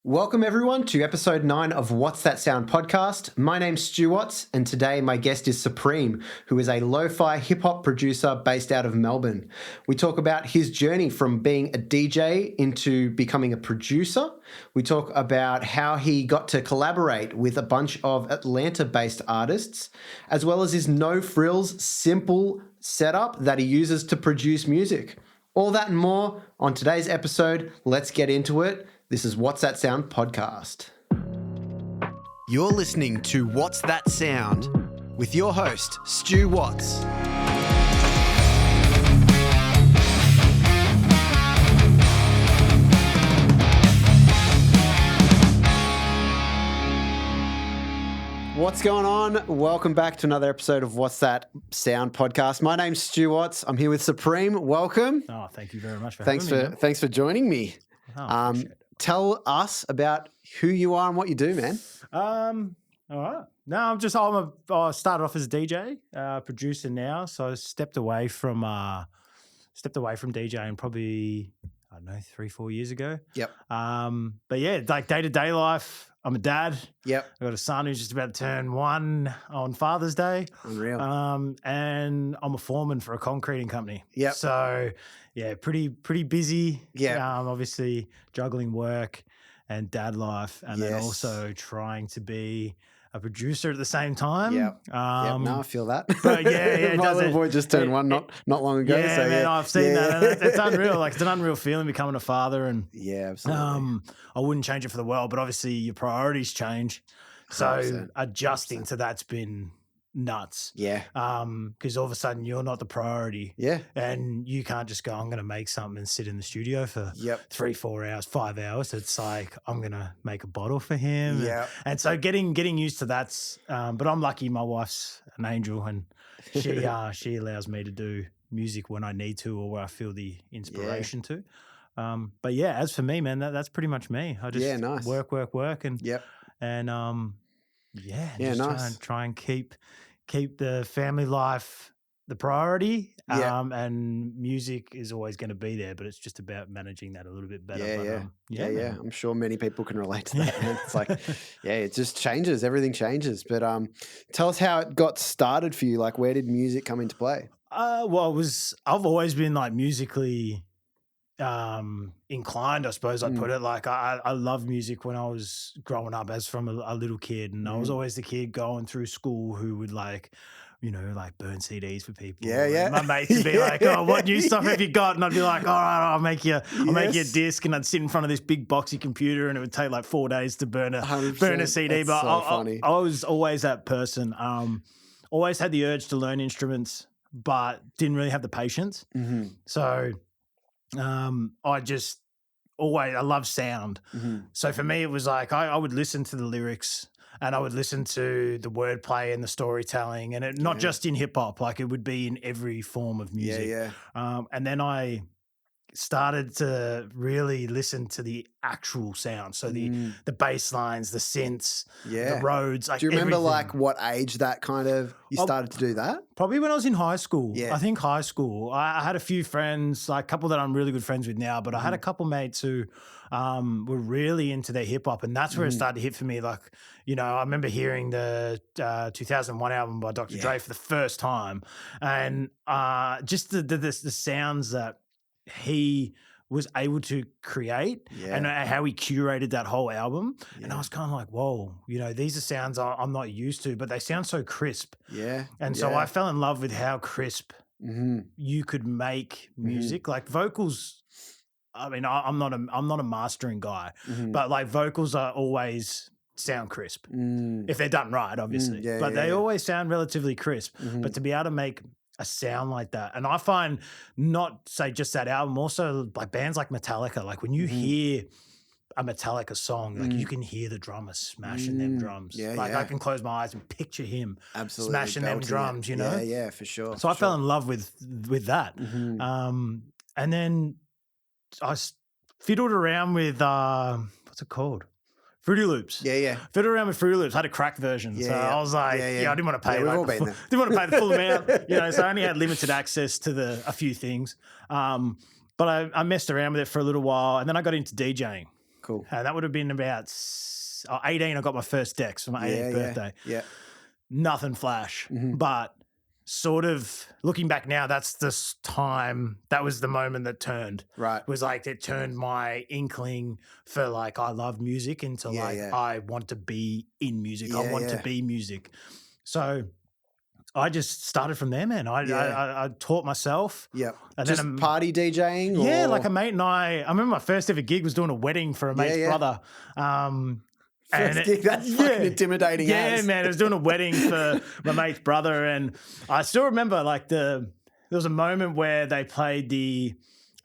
Welcome everyone to episode 9 of What's That Sound podcast. My name's Stu Watts and today my guest is Sirpreme, who is a lo-fi hip-hop producer based out of Melbourne. We talk about his journey from being a DJ into becoming a producer. We talk about how he got to collaborate with a bunch of Atlanta-based artists, as well as his no-frills, simple setup that he uses to produce music. All that and more on today's episode. Let's get into it. This is What's That Sound podcast. You're listening to What's That Sound with your host, Stu Watts. What's going on? Welcome back to another episode of What's That Sound podcast. My name's Stu Watts. I'm here with Sirpreme. Welcome. Oh, thank you very much for having me. Thanks for joining me. Appreciate it. Tell us about who you are and what you do, man. All right. No, I started off as a DJ, producer now. So I stepped away from DJing probably, 3-4 years ago. Yep. But yeah, like day-to-day life, I'm a dad. Yep. I've got a son who's just about to turn 1 on Father's Day. Unreal. And I'm a foreman for a concreting company. Yep. So yeah, pretty busy. Yeah. Obviously juggling work and dad life, and then Yes. also trying to be a producer at the same time. Yep. No, I feel that. But yeah, my little boy just turned 1 not long ago. Yeah, so man, I've seen that. And it's unreal. Like, it's an unreal feeling becoming a father, and yeah, absolutely. I wouldn't change it for the world, but obviously your priorities change. So 100%. adjusting to that's been nuts. Yeah. Because all of a sudden you're not the priority. Yeah. And you can't just go, I'm going to make something and sit in the studio for Yep. 3-4 hours, 5 hours. It's like, I'm going to make a bottle for him. Yeah. And so getting used to that's, but I'm lucky my wife's an angel, and she allows me to do music when I need to or where I feel the inspiration to. But yeah, as for me, man, that's pretty much me. I just nice. work and Yep. and just nice. try and keep the family life the priority. Yeah. And music is always going to be there, but it's just about managing that a little bit better. Yeah. Man. I'm sure many people can relate to that. Man. It's like, it just changes. Everything changes. But tell us how it got started for you. Like, where did music come into play? Well, I've always been like musically inclined, I suppose I'd put it. Like, I loved music when I was growing up as from a little kid, and I was always the kid going through school who would like burn CDs for people. Yeah. And my mates would be like, "Oh, what new stuff have you got?" And I'd be like, "All right, I'll make you a disc." And I'd sit in front of this big boxy computer, and it would take like 4 days to burn a CD. That's but so funny. I was always that person. Always had the urge to learn instruments, but didn't really have the patience. Mm-hmm. So I love sound. Mm-hmm. So for me, it was like I would listen to the lyrics, and I would listen to the wordplay and the storytelling, and not just in hip hop, like it would be in every form of music. Yeah. And then I started to really listen to the actual sound. So the bass lines, the synths, the Rhodes. Like, do you remember everything. like what age that kind of you started to do that? Probably when I was in high school. Yeah. I think high school. I had a few friends, like a couple that I'm really good friends with now, but I had a couple mates who were really into their hip hop, and that's where it started to hit for me. Like, I remember hearing the 2001 album by Dr. Dre for the first time, and just the sounds that he was able to create and how he curated that whole album. And I was kind of like, whoa, these are sounds I'm not used to, but they sound so crisp. Yeah. And so I fell in love with how crisp you could make music. Like vocals, I mean, I'm not a mastering guy, but like vocals are always sound crisp if they're done right, obviously. They always sound relatively crisp. But to be able to make a sound like that, and I find not say just that album, also like bands like Metallica, like when you hear a Metallica song, like you can hear the drummer smashing them drums. I can close my eyes and picture him smashing them drums, Yeah, for sure. So I fell in love with that. And then I fiddled around with what's it called? Fruity Loops. Yeah. Fiddled around with Fruity Loops. I had a cracked version. So I was like, I didn't want to pay we've all been there. didn't want to pay the full amount. So I only had limited access to a few things. But I messed around with it for a little while, and then I got into DJing. Cool. And that would have been about 18. I got my first decks for my 18th birthday. Yeah. Nothing flash, but sort of looking back now, that's this time. That was the moment that turned. Right. It was like it turned my inkling for like I love music into I want to be in music. I want to be music. So I just started from there, man. I taught myself. Yeah. And just then party DJing? Yeah, or? like a mate and I remember my first ever gig was doing a wedding for a mate's brother. First gig, that's fucking intimidating. Yeah, man. I was doing a wedding for my mate's brother. And I still remember like there was a moment where they played it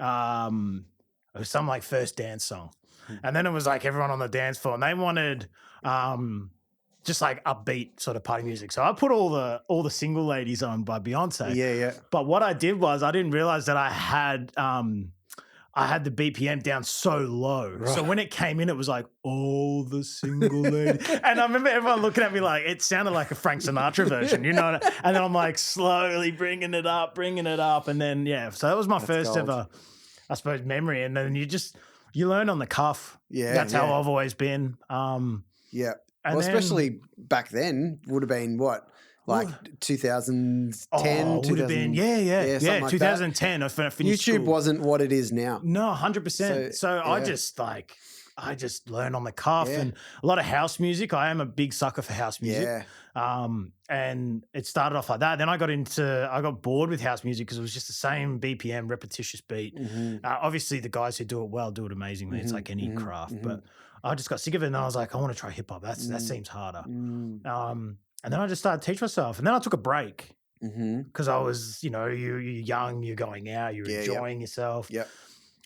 was some like first dance song. And then it was like everyone on the dance floor and they wanted just like upbeat sort of party music. So I put all the single ladies on by Beyonce. Yeah. But what I did was I didn't realize that I had the BPM down so low. Right. So when it came in, it was like, all the single ladies. And I remember everyone looking at me like, it sounded like a Frank Sinatra version, you know? And then I'm like slowly bringing it up. And then, so that was my first ever, I suppose, memory. And then you learn on the cuff. Yeah. That's how I've always been. Yeah. Well, especially back then would have been what? Like 2010, would have been, yeah, like 2010. I finished YouTube school. wasn't what it is now. No, 100%. So I just learned on the cuff and a lot of house music. I am a big sucker for house music. Yeah. And it started off like that. Then I got bored with house music because it was just the same BPM, repetitious beat. Obviously, the guys who do it well do it amazingly. It's like any craft, but I just got sick of it and I was like, I want to try hip hop. That seems harder. And then I just started to teach myself. And then I took a break because I was, you're young, you're going out, you're enjoying yourself. Yep.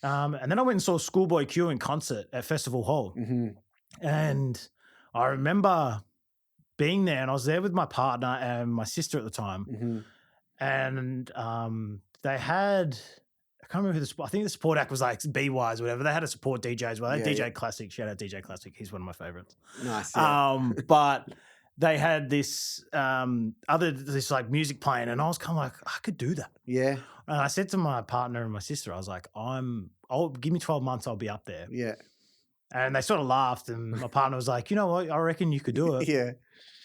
And then I went and saw Schoolboy Q in concert at Festival Hall. And I remember being there and I was there with my partner and my sister at the time. And they had, I can't remember I think the support act was like B-Wise or whatever. They had a support DJ as well. They had DJ Classic. Shout out DJ Classic. He's one of my favorites. Nice. Yeah. But they had this like music playing and I was kind of like, I could do that. Yeah. And I said to my partner and my sister, I was like, give me 12 months, I'll be up there. Yeah. And they sort of laughed and my partner was like, you know what, I reckon you could do it. Yeah.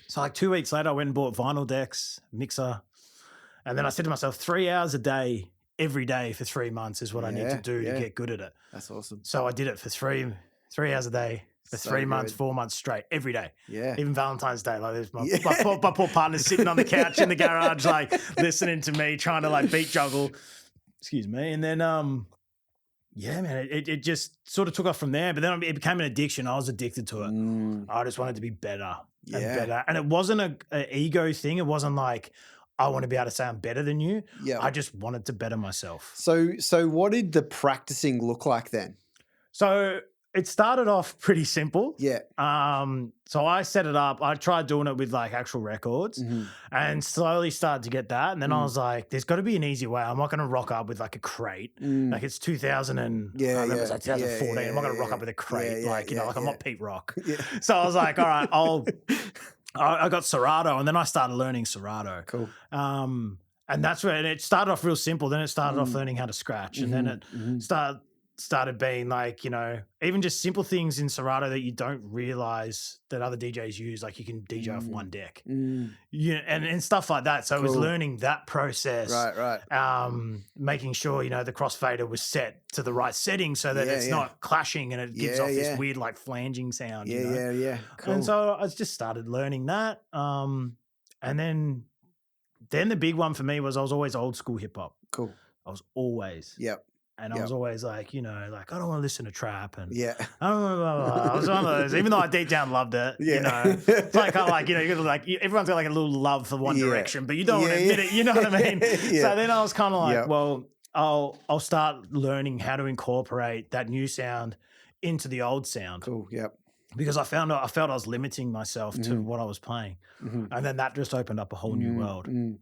So like 2 weeks later, I went and bought vinyl decks, mixer. And then I said to myself, 3 hours a day, every day for 3 months is what I need to do to get good at it. That's awesome. So I did it for three hours a day. For 3 months, 4 months straight, every day. Yeah. Even Valentine's Day. Like there's my poor partner sitting on the couch in the garage, like listening to me, trying to like beat juggle. Excuse me. And then, man, it just sort of took off from there. But then it became an addiction. I was addicted to it. I just wanted to be better and better. And it wasn't an ego thing. It wasn't like, I want to be able to say I'm better than you. Yeah. I just wanted to better myself. So what did the practicing look like then? So it started off pretty simple. Yeah. So I set it up. I tried doing it with like actual records and slowly started to get that. And then I was like, there's got to be an easy way. I'm not going to rock up with like a crate. Like it's 2000 and I remember it was like 2014. I'm not going to rock up with a crate. I'm not Pete Rock. Yeah. So I was like, all right, I got Serato and then I started learning Serato. Cool. And that's where it started off real simple. Then it started off learning how to scratch and then it started being like, even just simple things in Serato that you don't realize that other DJs use, like you can DJ off one deck, and stuff like that. So it was learning that process, right. Making sure, the crossfader was set to the right setting so that it's not clashing and it gives off this weird like flanging sound. Yeah. Cool. And so I just started learning that. And then the big one for me was I was always old school hip hop. Cool. I was always. Yep. And I was always like, like, I don't want to listen to trap. And I don't know, blah, blah, blah. I was one of those, even though I deep down loved it, it's like, you got like, everyone's got like a little love for One Direction, but you don't want to admit it. You know what I mean? So then I was kind of like, well, I'll start learning how to incorporate that new sound into the old sound. Cool. Yep. Because I felt I was limiting myself to what I was playing. And then that just opened up a whole new world. And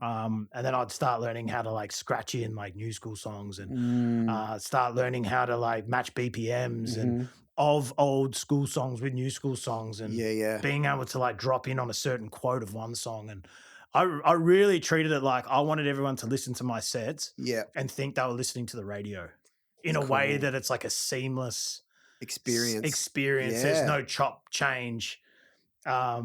then I'd start learning how to like scratch in like new school songs and start learning how to like match BPMs and of old school songs with new school songs and being able to like drop in on a certain quote of one song. And I really treated it like I wanted everyone to listen to my sets and think they were listening to the radio in a way that it's like a seamless experience. There's no chop change. I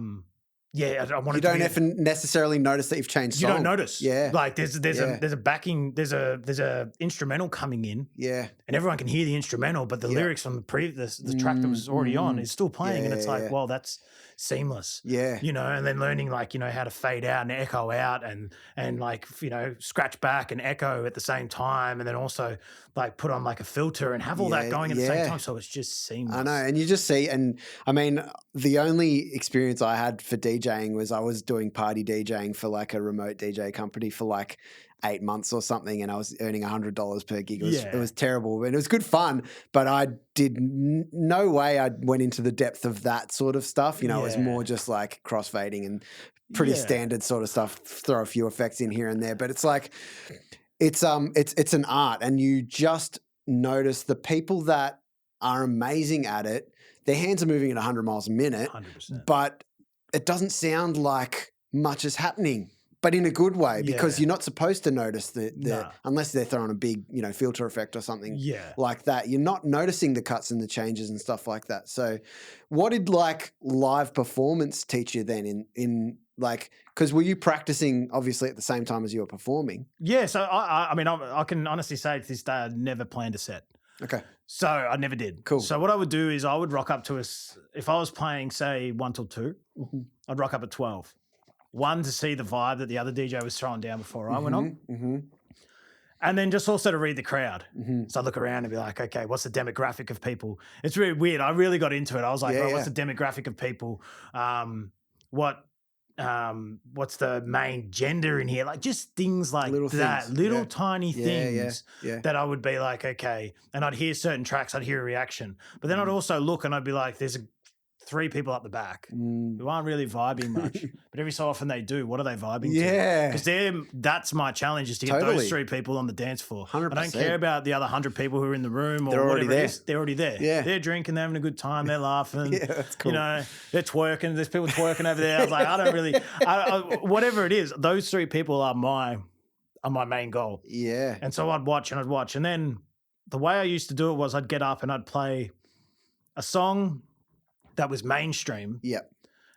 want. You don't even necessarily notice that you've changed. You don't notice. Yeah, like there's a backing. There's a instrumental coming in. Yeah, and everyone can hear the instrumental, but the lyrics from the track that was already on is still playing, and it's like, well, that's seamless. Yeah, and then learning how to fade out and echo out, and like scratch back and echo at the same time, and then also like put on like a filter and have all that going at the same time, so it's just seamless. I know, and you just see, and I mean, the only experience I had for DJing was I was doing party DJing for like a remote DJ company for like 8 months or something, and I was earning $100 per gig. It was terrible, and it was good fun, but I did no way I went into the depth of that sort of stuff. It was more just like crossfading and pretty standard sort of stuff. Throw a few effects in here and there, but it's like it's an art, and you just notice the people that are amazing at it. Their hands are moving at 100 miles a minute, 100%. But it doesn't sound like much is happening. But in a good way, because you're not supposed to notice unless they're throwing a big, filter effect or something like that. You're not noticing the cuts and the changes and stuff like that. So what did like live performance teach you then in like, because were you practicing obviously at the same time as you were performing? Yeah. So I mean, I can honestly say to this day, I never planned a set. Okay. So I never did. Cool. So what I would do is I would rock up to if I was playing, say, 1 till 2, I'd rock up at 12. 1 to see the vibe that the other DJ was throwing down before I went on. And then just also to read the crowd. So I look around and be like, okay, what's the demographic of people? It's really weird. I really got into it. I was like, what's the demographic of people? What's the main gender in here? Like just things like little tiny things that I would be like, okay. And I'd hear certain tracks, I'd hear a reaction. But then I'd also look and I'd be like, there's 3 people up the back who aren't really vibing much, but every so often they do. What are they vibing to? Because that's my challenge, is to get those 3 people on the dance floor. 100%. I don't care about the other 100 people who are in the room or whatever it is. They're already there. Yeah. They're drinking, they're having a good time, they're laughing. That's cool. They're twerking. There's people twerking over there. I was like, I don't really, whatever it is, those 3 people are my main goal. Yeah. And so I'd watch. And then the way I used to do it was I'd get up and I'd play a song that was mainstream. Yep.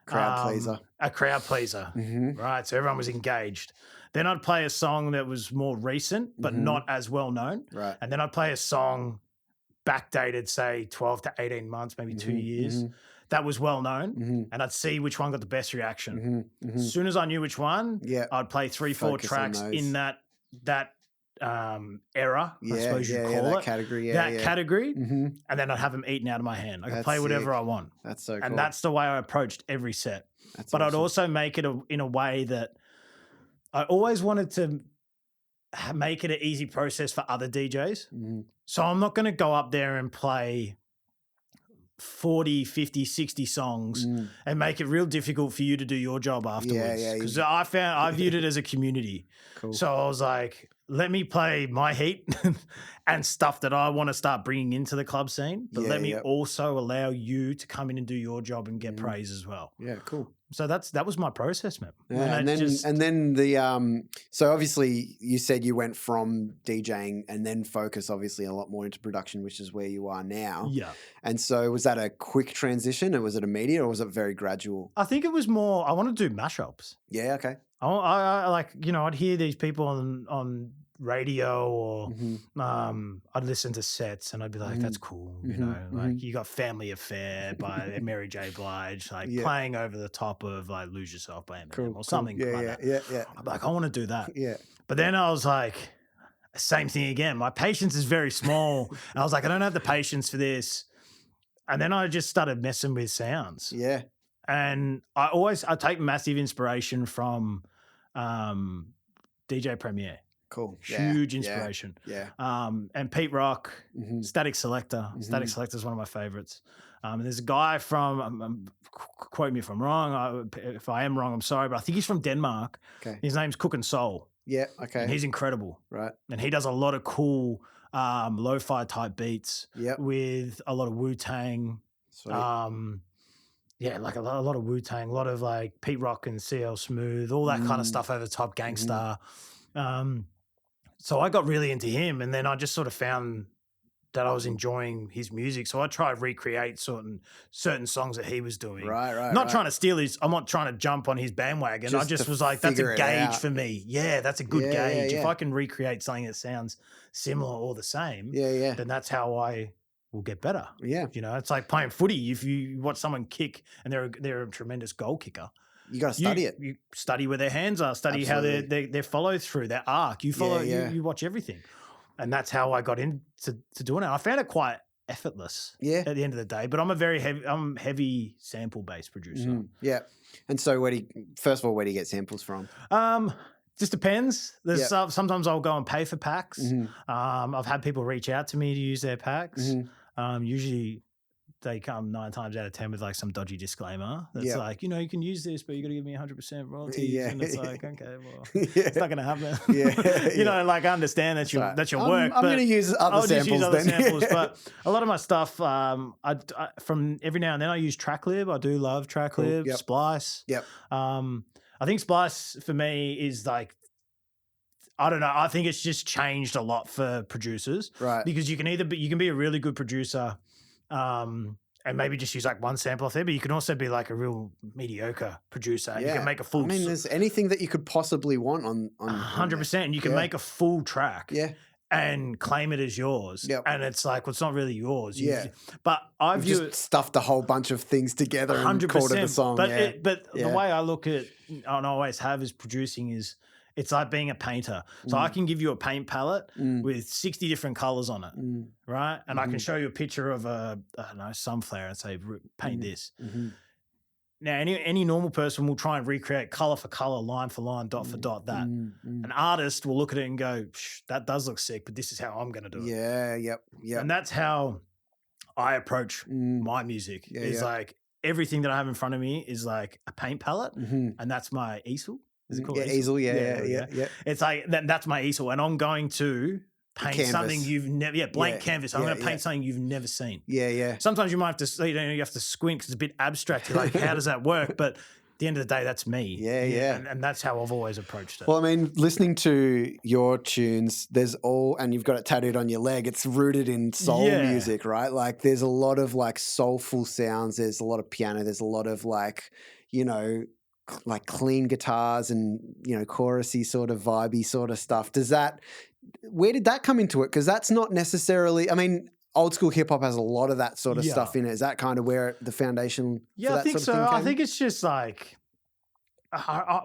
Crowd pleaser. A crowd pleaser. Right. So everyone was engaged. Then I'd play a song that was more recent, but not as well known. Right. And then I'd play a song backdated, say 12 to 18 months, maybe 2 years. That was well known. And I'd see which one got the best reaction. As soon as I knew which one, I'd play 3-4 tracks in that era, I suppose you'd call that it. category. Category. And then I'd have them eaten out of my hand. I could play whatever I want. That's so cool. And that's the way I approached every set. But I'd also make it in a way that I always wanted to make it an easy process for other DJs. So I'm not going to go up there and play 40, 50, 60 songs and make it real difficult for you to do your job afterwards. Because I viewed it as a community. Cool. So I was like, let me play my heat and stuff that I want to start bringing into the club scene, but let me also allow you to come in and do your job and get praise as well. Yeah, cool. So that was my process, man. Yeah, and then the so obviously you said you went from DJing and then focus obviously a lot more into production, which is where you are now. Yeah. And so was that a quick transition, or was it immediate, or was it very gradual? I think it was more, I want to do mashups. Yeah, okay. I like, I'd hear these people on radio or I'd listen to sets and I'd be like, that's cool. Like you got Family Affair by Mary J. Blige, like playing over the top of like Lose Yourself by Eminem or something like that. Yeah. I'm like, I want to do that. Yeah. But then I was like, same thing again. My patience is very small. And I was like, I don't have the patience for this. And then I just started messing with sounds. Yeah. And I take massive inspiration from DJ Premier. Cool. Huge inspiration. Yeah. And Pete Rock, Statik Selektah. Statik Selektah is one of my favorites. And there's a guy from, quote me if I'm wrong. If I am wrong, I'm sorry, but I think he's from Denmark. Okay. His name's Cookin' Soul. Yeah. Okay. And he's incredible. Right. And he does a lot of cool lo-fi type beats with a lot of Wu-Tang. Sweet. Yeah, like a lot of Wu-Tang, a lot of like Pete Rock and CL Smooth, all that kind of stuff over the top, Gangsta. So I got really into him, and then I just sort of found that I was enjoying his music. So I try to recreate certain songs that he was doing. Right. Not trying to steal his, I'm not trying to jump on his bandwagon. I just was like, that's a gauge for me. Yeah, that's a good gauge. If I can recreate something that sounds similar or the same, then that's how I will get better. Yeah. You know, it's like playing footy. If you watch someone kick and they're a tremendous goal kicker, you got to study it. You study where their hands are, study how their follow through, their arc. You follow, you watch everything. And that's how I got into doing it. I found it quite effortless at the end of the day, but I'm a heavy sample based producer. Mm-hmm. Yeah. And so first of all, where do you get samples from? Just depends. There's sometimes I'll go and pay for packs. I've had people reach out to me to use their packs. Usually they come 9 times out of 10 with like some dodgy disclaimer that's like, you know, you can use this, but you got to give me 100% royalties. And it's like, okay, well, it's not going to happen. You know, like I understand that's your work. I'm going to use other samples. But a lot of my stuff, I from every now and then I use TrackLib. I do love TrackLib, Splice. I think Splice for me is like, I don't know. I think it's just changed a lot for producers, right? Because you can be a really good producer, and maybe just use like one sample off there, but you can also be like a real mediocre producer. And you can make a full. I mean, there's anything that you could possibly want on 100%, and you can make a full track. And claim it as yours. And it's like, well, it's not really yours. But I view just stuffed a whole bunch of things together 100%, and called it a song. But the way I look at, and I always have, is producing is, it's like being a painter. So I can give you a paint palette with 60 different colors on it, right? And I can show you a picture of a sunflower and say, paint this. Now, any normal person will try and recreate color for color, line for line, dot for dot that. An artist will look at it and go, that does look sick, but this is how I'm going to do it. And that's how I approach my music. It's like everything that I have in front of me is like a paint palette, and that's my easel. Is it called easel? Yeah. It's like that's my easel, and I'm going to paint something you've never, blank canvas. I'm going to paint something you've never seen. Sometimes you might have to, you have to squint because it's a bit abstract. You're like, how does that work? But at the end of the day, that's me. And that's how I've always approached it. Well, I mean, listening to your tunes, and you've got it tattooed on your leg, it's rooted in soul music, right? Like there's a lot of like soulful sounds. There's a lot of piano. There's a lot of like, you know, like clean guitars and, you know, chorusy sort of vibey sort of stuff. Where did that come into it? Because that's not necessarily, I mean, old school hip hop has a lot of that sort of stuff in it. Is that kind of where the foundation for that I think sort of so. thing I think it's just like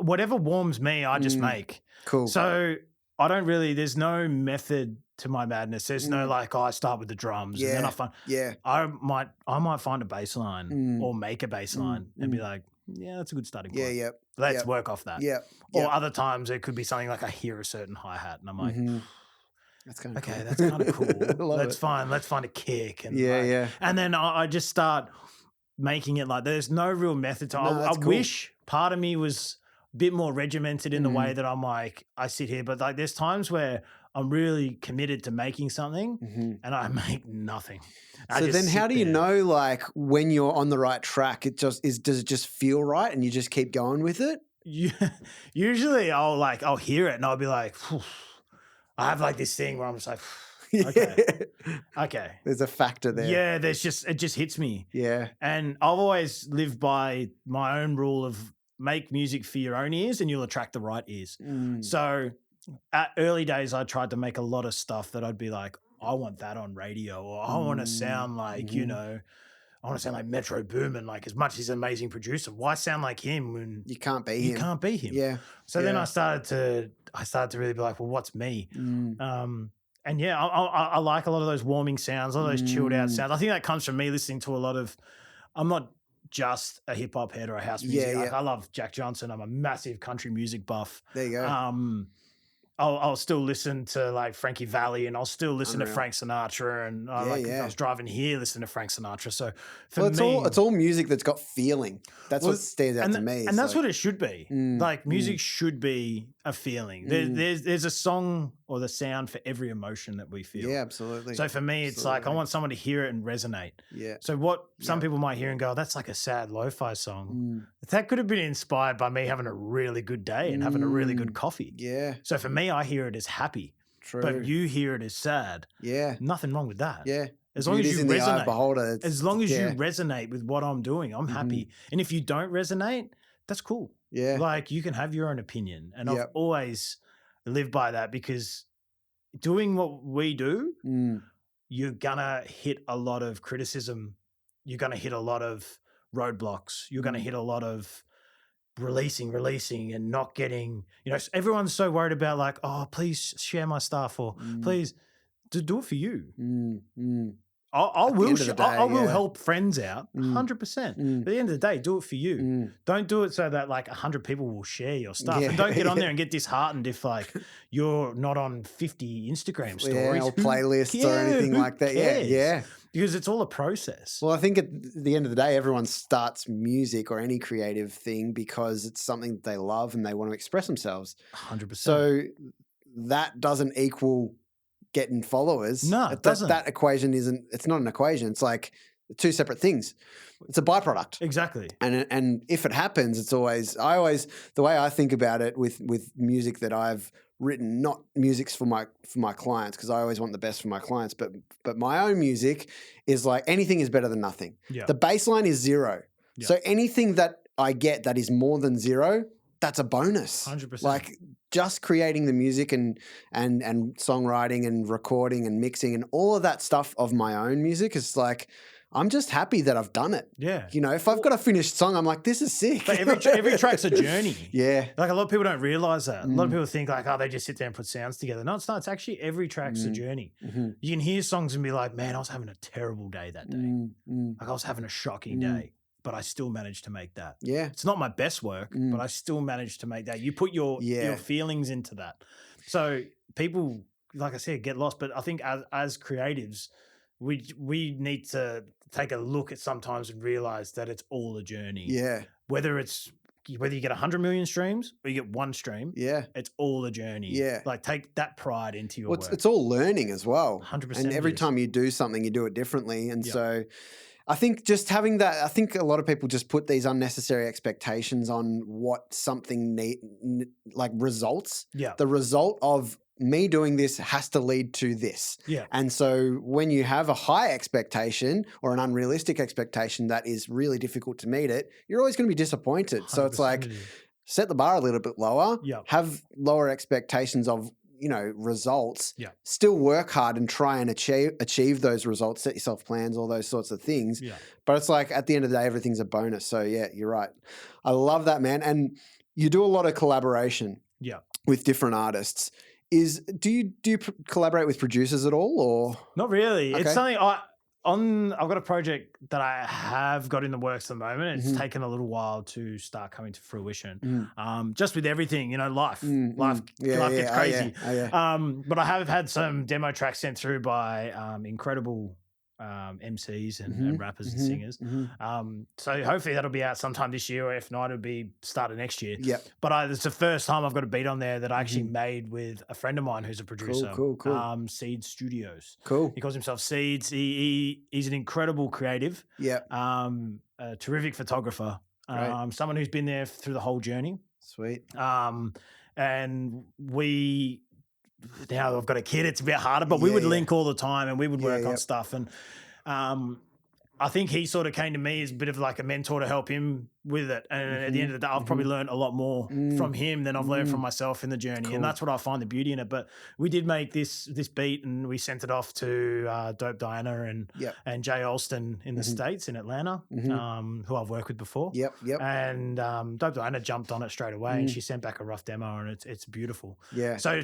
whatever warms me, I just make. Cool. So I don't really, there's no method to my madness. There's no like, I start with the drums and then I find, I might find a bass line or make a bass line and be like, yeah, that's a good starting point. Let's work off that. Or other times it could be something like I hear a certain hi-hat and I'm like, that's kind of okay, cool. that's kind of cool. Let's find a kick. And and then I just start making it like there's no real method to it. I wish part of me was a bit more regimented in the way that I'm like, I sit here, but like there's times where I'm really committed to making something and I make nothing. So then how do you know like when you're on the right track, does it just feel right and you just keep going with it? Usually I'll hear it and I'll be like, phew. I have like this thing where I'm just like, okay. There's a factor there. Yeah, it just hits me. Yeah. And I've always lived by my own rule of make music for your own ears and you'll attract the right ears. So at early days, I tried to make a lot of stuff that I'd be like, I want that on radio, or I want to sound like, you know, I want to sound like Metro Boomin. Like as much as he's an amazing producer, why sound like him when you can't be him? You can't be him. Yeah. So then I started to really be like, well, what's me? And yeah, I like a lot of those warming sounds, a lot of those chilled out sounds. I think that comes from me listening to a lot of, I'm not just a hip hop head or a house music. Like, I love Jack Johnson. I'm a massive country music buff. There you go. I'll still listen to like Frankie Valli and I'll still listen to Frank Sinatra and I was driving here listening to Frank Sinatra. So for me, it's all music that's got feeling. That's what stands out to me. And that's what it should be. Like music should be a feeling. There's a song or the sound for every emotion that we feel. Yeah, absolutely. So for me, it's like I want someone to hear it and resonate. Yeah. So what some people might hear and go, that's like a sad lo-fi song. That could have been inspired by me having a really good day and having a really good coffee. Yeah. So for me, I hear it as happy. True. but you hear it as sad. Yeah. Nothing wrong with that. Yeah. As long as you in the eye of resonate. the beholder. As long as you resonate with what I'm doing, I'm happy. And if you don't resonate, that's cool. Yeah. Like you can have your own opinion. And I've Yep. always lived by that because doing what we do, you're gonna hit a lot of criticism. You're gonna hit a lot of roadblocks. You're gonna hit a lot of releasing and not getting, everyone's so worried about like, oh, please share my stuff or please do it for you. I will help friends out 100%. But at the end of the day, do it for you. Don't do it so that like 100 people will share your stuff. And don't get on there and get disheartened if like you're not on 50 Instagram stories or playlists or anything like that. Yeah. Because it's all a process. Well, I think at the end of the day, everyone starts music or any creative thing because it's something that they love and they want to express themselves. 100%. So that doesn't equal getting followers. No, it doesn't. That equation it's not an equation. It's like two separate things. It's a byproduct. Exactly. And if it happens, the way I think about it with music that I've written, not music's for my clients, because I always want the best for my clients, but my own music is like anything is better than nothing. Yeah. The baseline is 0. Yeah. So anything that I get that is more than 0, that's a bonus. 100%. Like just creating the music and songwriting and recording and mixing and all of that stuff of my own music is like, I'm just happy that I've done it. Yeah. If I've got a finished song, I'm like, this is sick. But every track's a journey. Yeah. Like a lot of people don't realize that. A lot of people think like, oh, they just sit there and put sounds together. No, it's not. It's actually every track's a journey. You can hear songs and be like, man, I was having a terrible day that day. Like I was having a shocking day, but I still managed to make that. Yeah. It's not my best work, but I still managed to make that. You put your feelings into that. So people, like I said, get lost. But I think as creatives, we need to take a look at sometimes and realize that it's all a journey. Yeah. Whether you get 100 million streams or you get one stream, it's all a journey. Yeah. Like take that pride into your work. It's all learning as well. 100%. And every time you do something, you do it differently. And so I think just having that, I think a lot of people just put these unnecessary expectations on what something like results. Yeah. The result of me doing this has to lead to this. Yeah. And so when you have a high expectation or an unrealistic expectation that is really difficult to meet it, you're always going to be disappointed. So it's like set the bar a little bit lower, have lower expectations of, results, still work hard and try and achieve those results, set yourself plans, all those sorts of things. Yeah. But it's like at the end of the day, everything's a bonus. So yeah, you're right. I love that, man. And you do a lot of collaboration with different artists. Do you collaborate with producers at all, or not really? Okay. It's something I've got a project that I have got in the works at the moment. It's taken a little while to start coming to fruition. Just with everything, life gets crazy. But I have had some demo tracks sent through by incredible MCs and rappers and singers. So hopefully that'll be out sometime this year, or if not, it'll be started next year. Yep. But it's the first time I've got a beat on there that I actually made with a friend of mine who's a producer. Cool. Seed Studios. Cool. He calls himself Seeds. He's an incredible creative. Yeah. A terrific photographer. Someone who's been there through the whole journey. Sweet. And now I've got a kid, it's a bit harder, but we would link all the time and we would work on stuff. And I think he sort of came to me as a bit of like a mentor to help him with it. And at the end of the day, I've probably learned a lot more from him than I've learned from myself in the journey. Cool. And that's what I find the beauty in it. But we did make this beat and we sent it off to Dope Diana and Jay Alston in the States, in Atlanta, who I've worked with before. Yep. And Dope Diana jumped on it straight away and she sent back a rough demo and it's beautiful. Yeah. So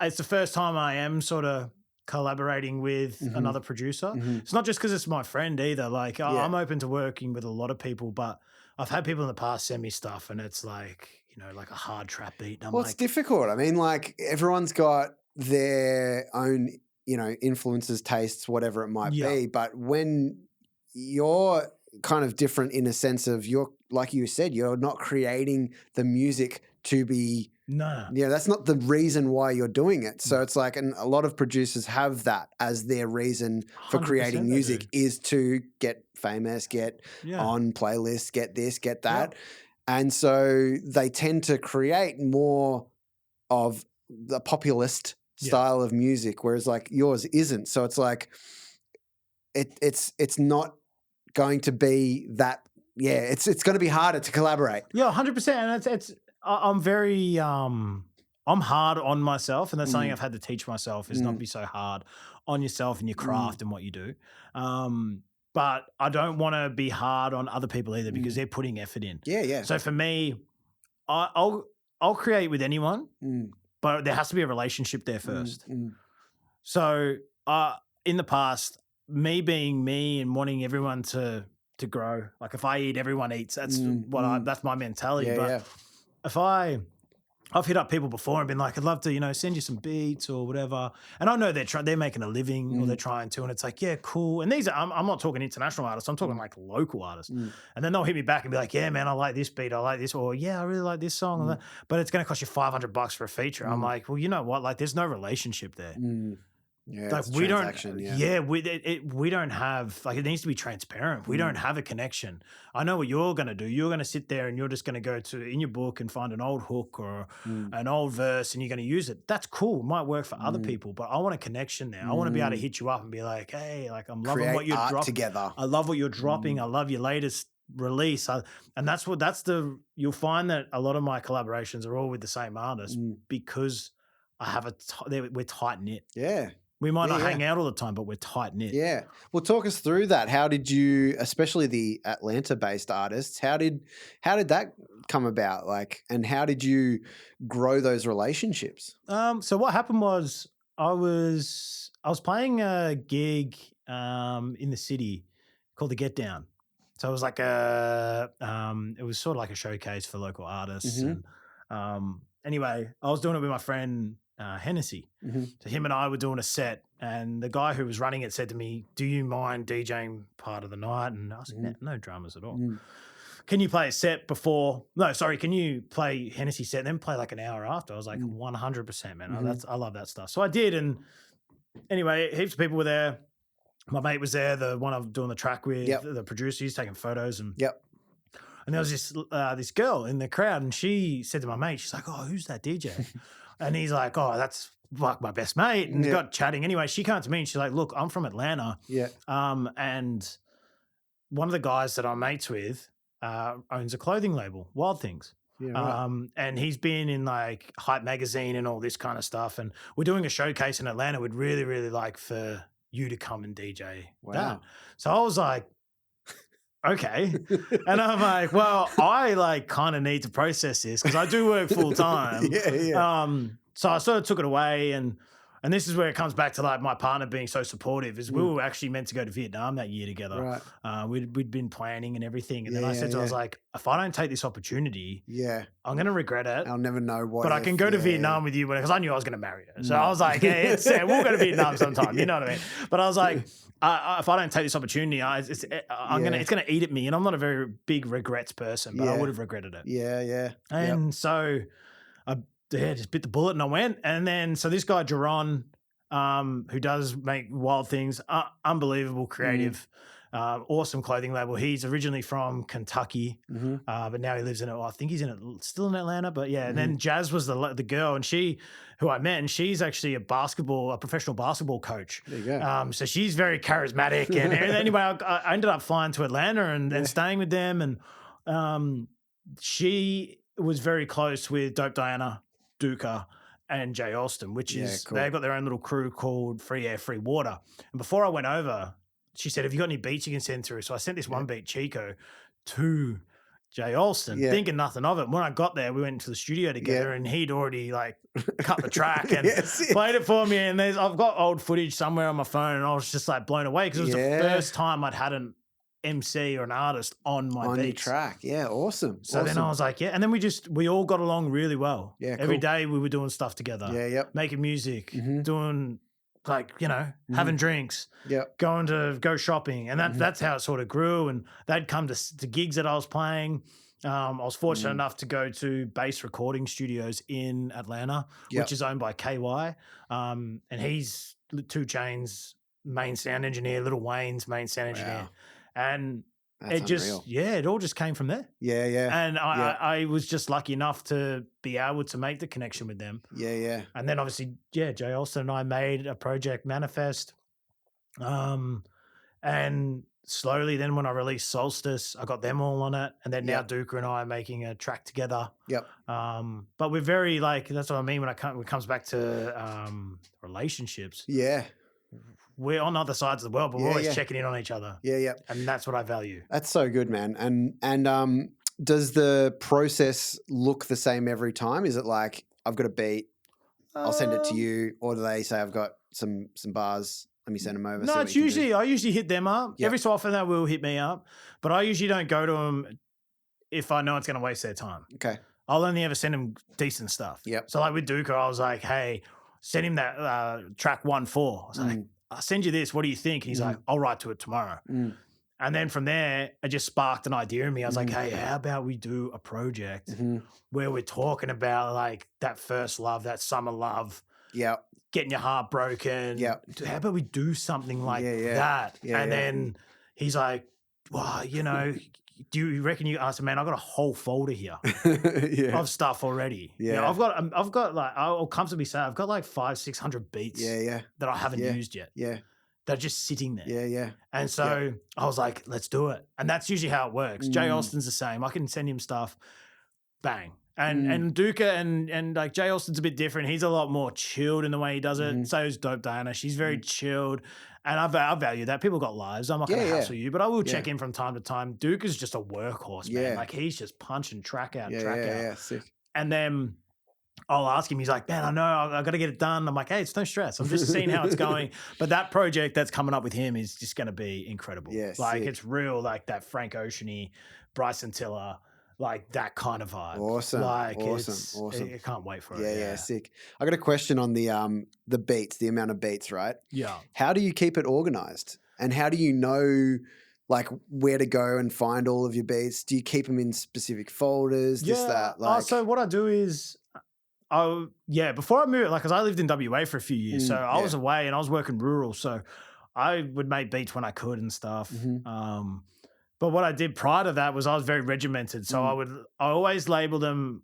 it's the first time I am sort of collaborating with another producer. It's not just because it's my friend either. Like I'm open to working with a lot of people, but I've had people in the past send me stuff and it's like, like a hard trap beat. And it's difficult. I mean, like everyone's got their own, influences, tastes, whatever it might be. But when you're kind of different in a sense of like you said, you're not creating the music to be that's not the reason why you're doing it. So it's like, and a lot of producers have that as their reason for creating music is to get famous, get on playlists, get this, get that. And so they tend to create more of the populist style of music, whereas like yours isn't. So it's like it's not going to be that. Yeah, it's going to be harder to collaborate. Yeah, 100%. And I'm very I'm hard on myself, and that's something I've had to teach myself is not be so hard on yourself and your craft and what you do. But I don't want to be hard on other people either because they're putting effort in. Yeah, yeah. So for me, I'll create with anyone, but there has to be a relationship there first. So in the past, me being me and wanting everyone to grow, like if I eat, everyone eats. That's that's my mentality. Yeah, but if I've hit up people before and been like, I'd love to, send you some beats or whatever. And I know they're making a living or they're trying to, and it's like, yeah, cool. And these I'm not talking international artists. I'm talking like local artists. And then they'll hit me back and be like, yeah, man, I like this beat. I like this. Or yeah, I really like this song. But it's going to cost you $500 for a feature. I'm like, well, you know what? Like there's no relationship there. Yeah, like we don't have, like, it needs to be transparent. We don't have a connection. I know what you're going to do. You're going to sit there and you're just going to go in your book and find an old hook or an old verse and you're going to use it. That's cool. It might work for other people, but I want a connection there. I want to be able to hit you up and be like, hey, like I'm loving what you're dropping together. I love what you're dropping. I love your latest release. And you'll find that a lot of my collaborations are all with the same artist because I have we're tight knit. Yeah. We might not hang out all the time, but we're tight knit. Yeah. Well, talk us through that. How did you, especially the Atlanta-based artists, how did that come about? Like, and how did you grow those relationships? So what happened was I was playing a gig in the city called the Get Down. So it was like it was sort of like a showcase for local artists. And anyway, I was doing it with my friend Hennessy. So him and I were doing a set, and the guy who was running it said to me, do you mind DJing part of the night? And I was like, no dramas at all. Can you play a set before? No, sorry. Can you play Hennessy set and then play like an hour after? I was like, 100%, man. I love that stuff. So I did. And anyway, heaps of people were there. My mate was there, the one I'm doing the track with, the producer. He's taking photos. And there was this girl in the crowd, and she said to my mate, she's like, oh, who's that DJ? And he's like, oh, that's like my best mate. And got chatting. Anyway, she came to me and she's like, look, I'm from Atlanta. And one of the guys that I'm mates with owns a clothing label, Wild Things. And he's been in like Hype Magazine and all this kind of stuff. And we're doing a showcase in Atlanta. We'd really, really like for you to come and DJ that. So I was like, okay. And I'm like, well, I like kind of need to process this because I do work full time. So I sort of took it away, and this is where it comes back to like my partner being so supportive. Is we were actually meant to go to Vietnam that year together. We'd been planning and everything, and then I said to her, I was like, if I don't take this opportunity, I'm gonna regret it. I'll never know what. But I can go to Vietnam with you because I knew I was gonna marry her. So I was like, we'll go to Vietnam sometime. You know what I mean? But I was like, if I don't take this opportunity, it's gonna eat at me. And I'm not a very big regrets person, but I would have regretted it. And so I just bit the bullet and I went. And then so this guy Jerron, who does make Wild Things, unbelievable creative, awesome clothing label. He's originally from Kentucky, but now he lives in it. Well, I think he's still in Atlanta, but yeah. And then Jazz was the girl, and who I met, and she's actually a professional basketball coach. There you go. So she's very charismatic. And anyway, I ended up flying to Atlanta and staying with them. And she was very close with Dope Diana, Duka, and Jay Alston, which is they've got their own little crew called Free Air, Free Water. And before I went over, she said, have you got any beats you can send through? So I sent this one beat, Chico, to Jay Alston, thinking nothing of it. When I got there, we went into the studio together and he'd already like cut the track and played it for me. And I've got old footage somewhere on my phone, and I was just like blown away because it was the first time I'd had an MC or an artist on my beats. Track. Yeah, awesome. So then I was like, and then we all got along really well. Yeah, Every day we were doing stuff together. Making music, doing like, having drinks, going to go shopping. And that's how it sort of grew. And they'd come to gigs that I was playing. I was fortunate enough to go to Bass Recording Studios in Atlanta, which is owned by KY. And he's 2 Chainz' main sound engineer, Lil Wayne's main sound engineer. And That's unreal. it all just came from there. Yeah, yeah. And I was just lucky enough to be able to make the connection with them. Yeah, yeah. And then obviously, Jay Alston and I made a project, Manifest. And slowly then when I released Soulstice, I got them all on it. And then now Duka and I are making a track together. Yep. But we're very like, that's what I mean when it comes back to relationships. Yeah. We're on other sides of the world, but we're always checking in on each other. Yeah, yeah. And that's what I value. That's so good, man. And does the process look the same every time? Is it like, I've got a beat, I'll send it to you, or do they say, I've got some bars, let me send them over? No, it's usually, I usually hit them up. Yep. Every so often they will hit me up, but I usually don't go to them if I know it's going to waste their time. Okay. I'll only ever send them decent stuff. Yep. So like with Duka, I was like, hey, send him that track 1-4. I was like, I'll send you this. What do you think? And he's like, I'll write to it tomorrow. And then from there, it just sparked an idea in me. I was like, hey, how about we do a project where we're talking about like that first love, that summer love, getting your heart broken. How about we do something like that? And then he's like, well, you know, do you reckon you? I said, man, I've got a whole folder here of stuff already. You know, I've got like, I'll comfortably say I've got like 500-600 beats that I haven't used yet. They're just sitting there. And so I was like, let's do it. And that's usually how it works. Jay Alston's the same. I can send him stuff, bang. And Duka and like Jay Alston's a bit different. He's a lot more chilled in the way he does it. So is Dope Diana. She's very chilled. And I value that. People got lives. I'm not going to hassle you, but I will check in from time to time. Duka's just a workhorse, man. Like he's just punching track out, track out. Yeah, sick. And then I'll ask him, he's like, man, I know, I got to get it done. I'm like, hey, it's no stress. I'm just seeing how it's going. But that project that's coming up with him is just going to be incredible. Yeah, like sick. It's real, like that Frank Ocean-y, Bryson Tiller, like that kind of vibe. Awesome. Like awesome. I can't wait for it. Yeah, sick. I got a question on the beats, the amount of beats, right? Yeah. How do you keep it organized? And how do you know like where to go and find all of your beats? Do you keep them in specific folders? That? Like... so what I do is, before I moved, like, because I lived in WA for a few years, so I was away and I was working rural, so I would make beats when I could and stuff. But what I did prior to that was I was very regimented, so I always label them,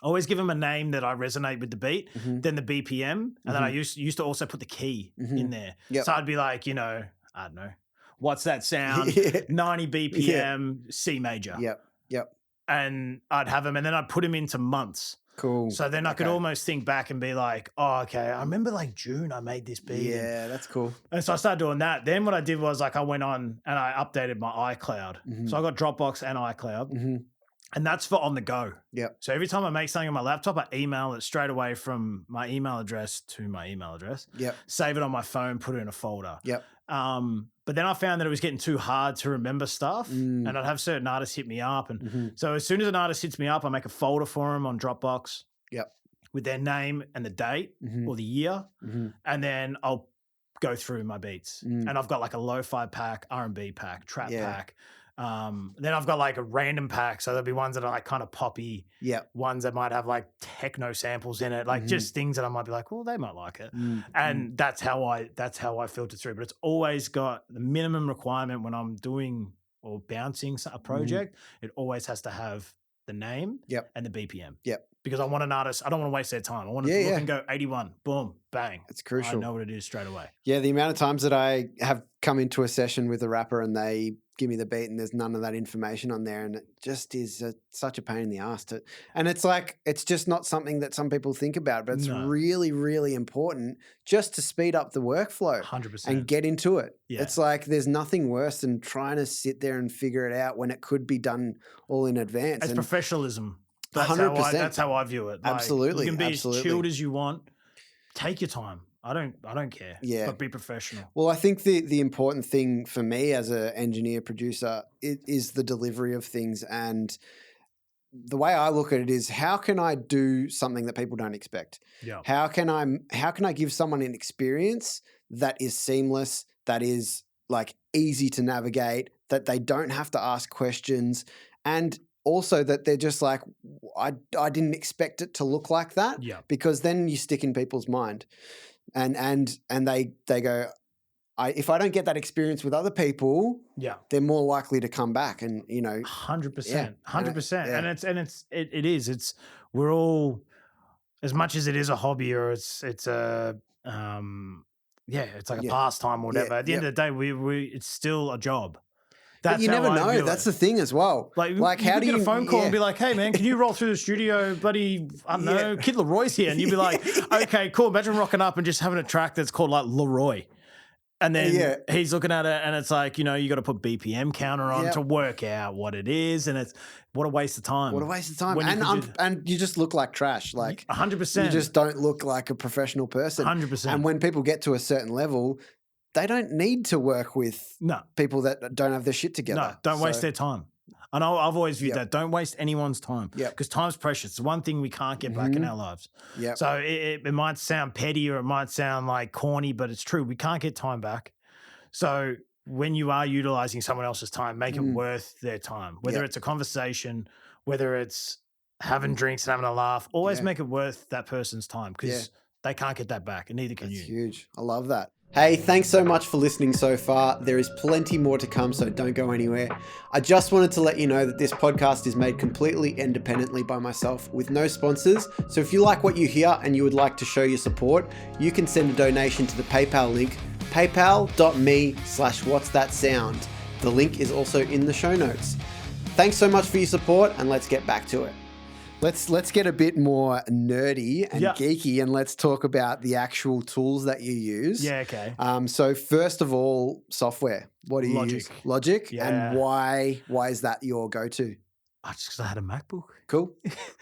always give them a name that I resonate with the beat, then the BPM, and then I used to also put the key in there. So I'd be like, you know, I don't know, what's that sound? 90 BPM, C major. And I'd have them, and then I'd put them into months. Cool. So then I could almost think back and be like, oh, okay, I remember like June I made this beat. Yeah, that's cool. And so I started doing that. Then what I did was like I went on and I updated my iCloud. So I got Dropbox and iCloud. And that's for on the go. So every time I make something on my laptop, I email it straight away from my email address to my email address. Save it on my phone, put it in a folder. But then I found that it was getting too hard to remember stuff, and I'd have certain artists hit me up. And so as soon as an artist hits me up, I make a folder for them on Dropbox with their name and the date or the year. And then I'll go through my beats. And I've got like a lo-fi pack, R&B pack, trap pack. Then I've got like a random pack. So there'll be ones that are like kind of poppy. Ones that might have like techno samples in it, like just things that I might be like, well, they might like it. And that's how I filter through. But it's always got the minimum requirement when I'm doing or bouncing a project. It always has to have the name and the BPM. Because I want an artist, I don't want to waste their time. I want to look and go 81, boom, bang. It's crucial. I know what it is straight away. Yeah, the amount of times that I have come into a session with a rapper and they give me the beat and there's none of that information on there, and it just is such a pain in the ass to. And it's like, it's just not something that some people think about, but it's really, really important just to speed up the workflow 100%. And get into it. It's like there's nothing worse than trying to sit there and figure it out when it could be done all in advance. It's professionalism. That's 100%. That's how I view it. Like, absolutely. You can be as chilled as you want. Take your time. I don't care. But be professional. Well, I think the important thing for me as an engineer producer is the delivery of things, and the way I look at it is, how can I do something that people don't expect? How can I give someone an experience that is seamless, that is like easy to navigate, that they don't have to ask questions, and also that they're just like, I didn't expect it to look like that, because then you stick in people's mind, and they go, if I don't get that experience with other people, Yeah. they're more likely to come back. And 100%. 100%. Yeah. And it is. We're all, as much as it is a hobby or it's a it's like a pastime or whatever. At the end of the day, we it's still a job. But you never know. That's the thing as well. Like how do you get a phone call and be like, "Hey man, can you roll through the studio, buddy? I don't know, Kid Leroy's here," and you'd be like, "Okay, cool." Imagine rocking up and just having a track that's called like Leroy. And then he's looking at it and it's like, you got to put BPM counter on to work out what it is. And it's what a waste of time. What a waste of time. And you just look like trash. Like 100%. You just don't look like a professional person. 100%. And when people get to a certain level, they don't need to work with people that don't have their shit together. No, don't waste their time. And I've always viewed that. Don't waste anyone's time. Because time's precious. It's one thing we can't get back in our lives. So it might sound petty or it might sound like corny, but it's true. We can't get time back. So when you are utilizing someone else's time, make it worth their time. Whether it's a conversation, whether it's having drinks and having a laugh, always make it worth that person's time because they can't get that back and neither can you. That's huge. I love that. Hey, thanks so much for listening so far. There is plenty more to come, so don't go anywhere. I just wanted to let you know that this podcast is made completely independently by myself with no sponsors. So if you like what you hear and you would like to show your support, you can send a donation to the PayPal link, paypal.me/whatsthatsound. The link is also in the show notes. Thanks so much for your support and let's get back to it. Let's get a bit more nerdy and geeky and let's talk about the actual tools that you use. Yeah, okay. So first of all, software. What do you use? Logic. Yeah. And why is that your go-to? Just because I had a MacBook. Cool.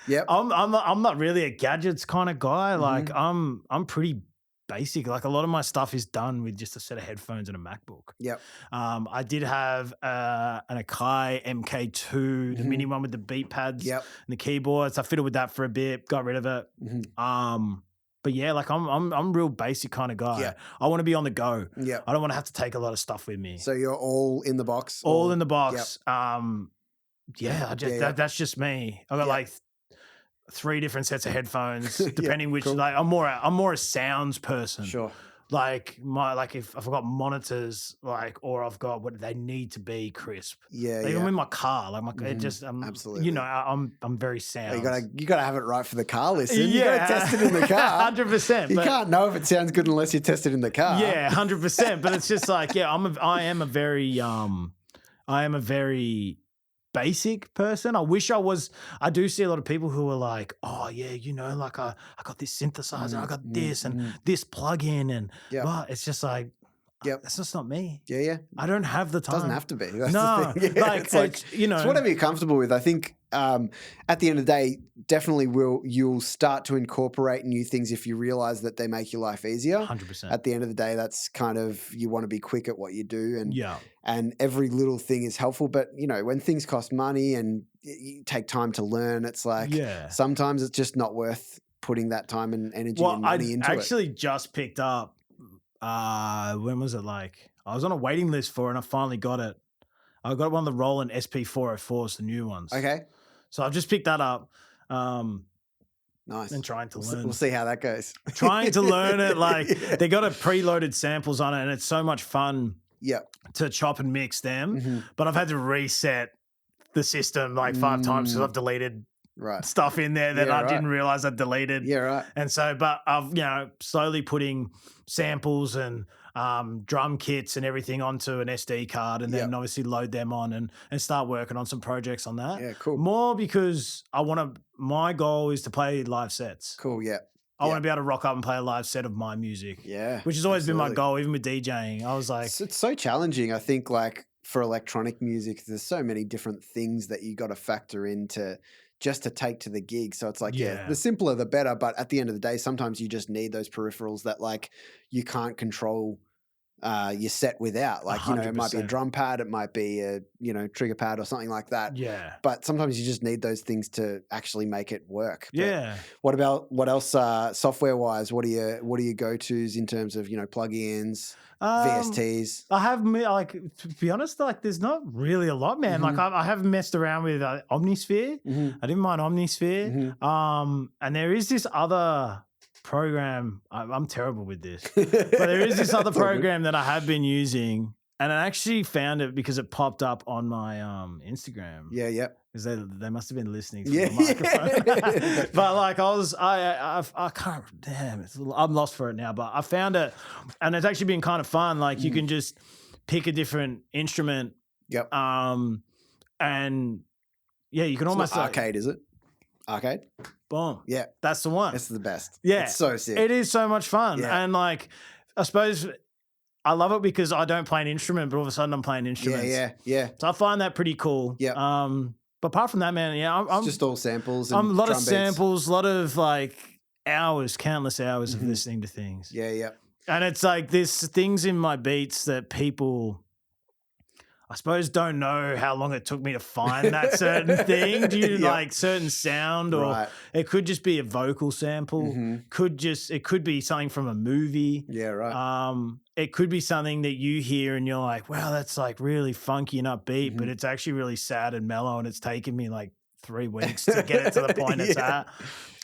Yep. I'm not really a gadgets kind of guy. Like I'm pretty basic. Like a lot of my stuff is done with just a set of headphones and a MacBook. Yep. I did have an Akai MK2, the mini one with the beat pads and the keyboards. I fiddled with that for a bit, got rid of it. But yeah, like I'm real basic kind of guy. Yeah. I want to be on the go. Yeah. I don't want to have to take a lot of stuff with me. So you're all in the box? All in the box. Yep. That's just me. I got like 3 different sets of headphones, depending which. Cool. Like I'm more a sounds person. Sure. Like if I've got monitors, or I've got what they need to be crisp. Yeah. Even in my car, it just absolutely. I'm very sound. You gotta have it right for the car. Listen, you gotta test it in the car. 100%. You can't know if it sounds good unless you test it in the car. Yeah, 100%. But it's just like I am a very basic person. I wish I was. I do see a lot of people who are like, oh yeah, like I got this synthesizer, I got this and this plug-in, and well, it's just like, that's just not me. Yeah. I don't have the time. Doesn't have to be. That's no, the thing. Yeah, it's whatever you're comfortable with. I think at the end of the day, definitely you'll start to incorporate new things if you realize that they make your life easier. 100%. At the end of the day, that's kind of, you want to be quick at what you do, and every little thing is helpful. But when things cost money and you take time to learn, it's like sometimes it's just not worth putting that time and energy and money into it. I actually just picked up. When was it? Like I was on a waiting list for it and I finally got it. I got one of the Roland SP404s, the new ones. Okay. So I've just picked that up. Nice. And trying to learn. We'll see how that goes. Trying to learn it. Like they got a preloaded samples on it and it's so much fun to chop and mix them. But I've had to reset the system like 5 times because I've deleted stuff in there that I didn't realize I'd deleted. Yeah, right. And so, but I've, slowly putting samples and drum kits and everything onto an SD card and then obviously load them on and start working on some projects on that. Yeah, cool. More because my goal is to play live sets. Cool, yeah. I want to be able to rock up and play a live set of my music. Yeah. Which has always been my goal, even with DJing. I was like... It's so challenging. I think like for electronic music, there's so many different things that you got to factor into just to take to the gig. So it's like, the simpler the better. But at the end of the day, sometimes you just need those peripherals that like you can't control your set without. Like, 100%. It might be a drum pad, it might be a, trigger pad or something like that. Yeah. But sometimes you just need those things to actually make it work. Yeah. But what else software wise? What are your go-tos in terms of, plugins? VSTs. I have, like, to be honest, like, there's not really a lot, man. Like, I have messed around with Omnisphere. I didn't mind Omnisphere. And there is this other program. I'm terrible with this, but there is this other program that I have been using, and I actually found it because it popped up on my Instagram. Yeah. Because they must have been listening through the microphone. But like I can't, damn, I'm lost for it now. But I found it, and it's actually been kind of fun. Like you can just pick a different instrument. Yep. And yeah, you can almost arcade, is it? Arcade? Boom. Yeah. That's the one. It's the best. Yeah. It's so sick. It is so much fun. Yeah. And like, I suppose I love it because I don't play an instrument, but all of a sudden I'm playing instruments. Yeah. So I find that pretty cool. Yeah. But apart from that, man, yeah, I'm just all samples and a lot of drum beats. samples, a lot of like countless hours of listening to things. Yeah. And it's like there's things in my beats that people, I suppose, don't know how long it took me to find that certain thing. Do you like certain sound, or it could just be a vocal sample. It could be something from a movie. Yeah, right. It could be something that you hear and you're like, wow, that's like really funky and upbeat, but it's actually really sad and mellow, and it's taken me like 3 weeks to get it to the point it's at.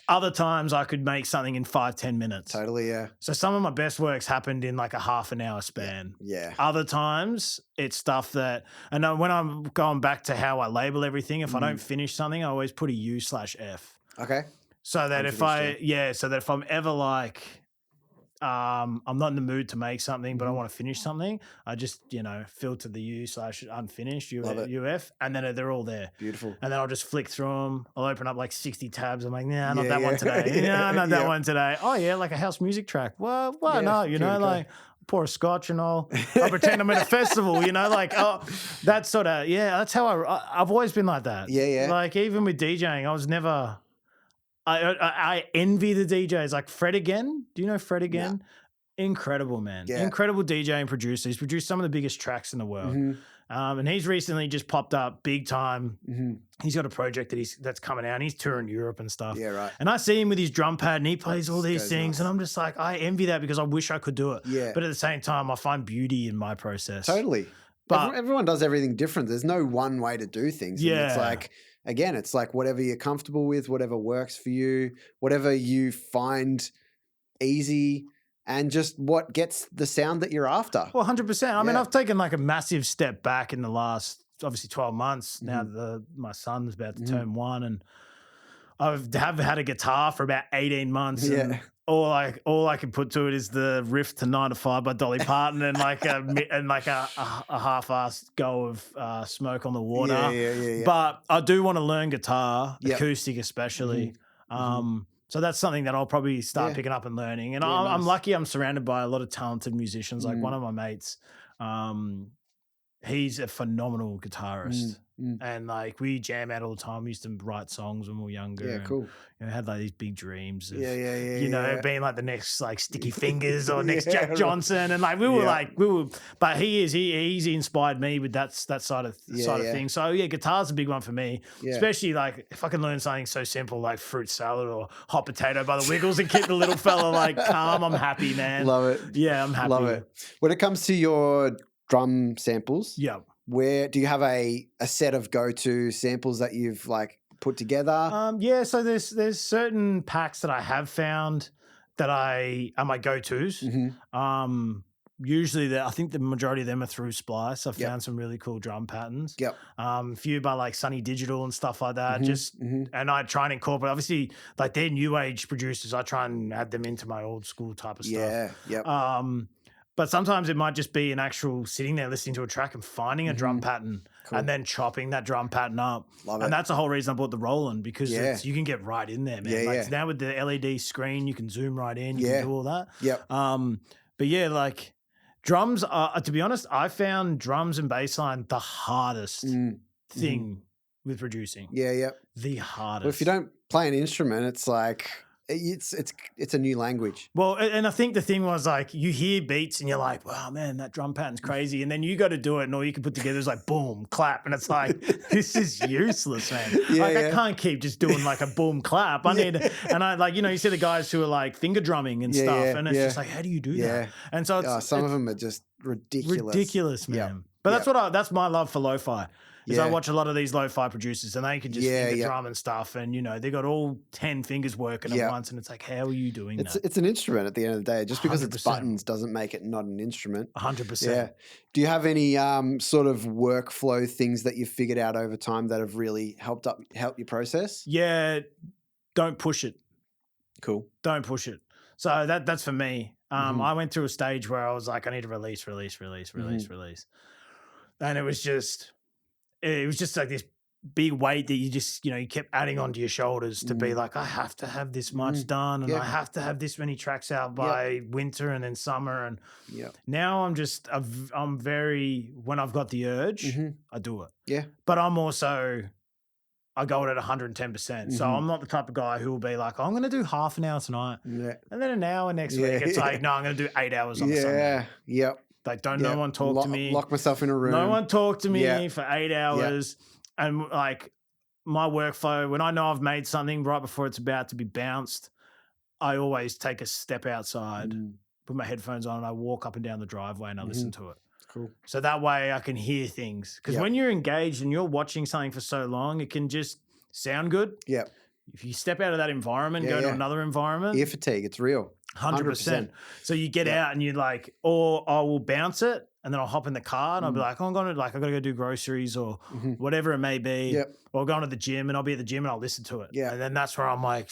Other times I could make something in 5-10 minutes. Totally, yeah. So some of my best works happened in like a half an hour span. Yeah. Other times it's stuff that, and when I'm going back to how I label everything, if I don't finish something, I always put a U/F. Okay. So that if I'm ever like, I'm not in the mood to make something, but I want to finish something, I just, filter the U/unfinished, UF, and then they're all there. Beautiful. And then I'll just flick through them. I'll open up like 60 tabs. I'm like, nah, not that one today. Nah, not that one today. Oh yeah, like a house music track. Well, why not? Like pour a scotch and I'll pretend I'm at a festival, like, that's sort of, that's how I've always been like that. Yeah. Like even with DJing, I was never, I envy the DJs like Fred Again. Do you know Fred Again? Yeah. Incredible, man. Yeah. Incredible DJ and producer. He's produced some of the biggest tracks in the world. And he's recently just popped up big time. He's got a project that's coming out, and he's touring Europe and stuff. Yeah, right. And I see him with his drum pad and he plays all these things. Nice. And I'm just like, I envy that because I wish I could do it. Yeah. But at the same time, I find beauty in my process. Totally. But everyone does everything different. There's no one way to do things. Yeah. And it's like, again, it's like whatever you're comfortable with, whatever works for you, whatever you find easy, and just what gets the sound that you're after. Well, 100%. I mean, I've taken like a massive step back in the last, obviously, 12 months. Now my son's about to turn 1, and I've had a guitar for about 18 months. And all I can put to it is the riff to 9 to 5 by Dolly Parton and like a half-assed go of Smoke on the Water. Yeah. But I do want to learn guitar, acoustic especially. So that's something that I'll probably start picking up and learning. And I'm lucky I'm surrounded by a lot of talented musicians. Like one of my mates, he's a phenomenal guitarist. And like we jam out all the time. We used to write songs when we were younger. Yeah, cool. And, had like these big dreams of, being like the next like Sticky Fingers or next Jack Johnson. And like we were, but he's inspired me with that side of things. So guitar's a big one for me, especially like if I can learn something so simple like Fruit Salad or Hot Potato by the Wiggles and keep the little fella like calm, I'm happy, man. Love it. Yeah, I'm happy. Love it. When it comes to your drum samples, where do you have a set of go-to samples that you've like put together? So there's certain packs that I have found that are my go-tos. Usually I think the majority of them are through Splice. I've found some really cool drum patterns. A few by like Sunny Digital and stuff like that. And I try and incorporate, obviously, like they're new age producers. I try and add them into my old school type of stuff. But sometimes it might just be an actual sitting there listening to a track and finding a drum pattern and then chopping that drum pattern up. Love it. And that's the whole reason I bought the Roland, because you can get right in there, man. Now with the LED screen, you can zoom right in, you can do all that. But like drums are, to be honest, I found drums and bass line the hardest thing with producing. The hardest. Well, if you don't play an instrument, it's like it's a new language. Well, and I think the thing was like you hear beats and you're like, wow, man, that drum pattern's crazy. And then you got to do it and all you can put together is like boom, clap. And it's like, this is useless, man. I can't keep just doing like a boom, clap. I need, and I like, you see the guys who are like finger drumming and stuff. And it's just like, how do you do that? And so some of them are just ridiculous. Ridiculous, man. But that's my love for lo-fi. Because I watch a lot of these lo-fi producers and they can just Yeah, finger yeah. drum and stuff, and you know they got all 10 fingers working at once, and it's like, how are you doing that? It's an instrument at the end of the day. Just because it's 100%. buttons doesn't make it not an instrument. 100%. Yeah. Do you have any sort of workflow things that you've figured out over time that have really helped your process? Yeah, don't push it. Cool. Don't push it. So that's for me. I went through a stage where I was like, I need to release. And it was just like this big weight that you just, you kept adding onto your shoulders to be like, I have to have this much done, and I have to have this many tracks out by winter and then summer. And now I'm very, when I've got the urge, I do it. Yeah. But I go at 110%. So I'm not the type of guy who will be like, I'm going to do half an hour tonight. Yeah. And then an hour next week. It's like, no, I'm going to do 8 hours on Sunday. Yeah. Like, don't no one talk to me. Lock myself in a room. No one talk to me for 8 hours. And like my workflow, when I know I've made something right before it's about to be bounced, I always take a step outside, put my headphones on, and I walk up and down the driveway and I listen to it. Cool. So that way I can hear things. Because when you're engaged and you're watching something for so long, it can just sound good. Yeah. If you step out of that environment, go to another environment. Ear fatigue, it's real. 100%. So you get out and you're like, or I will bounce it and then I'll hop in the car and I'll be like, oh, I've got to go do groceries or whatever it may be. Yep. Or going to the gym and I'll be at the gym and I'll listen to it. Yeah. And then that's where I'm like,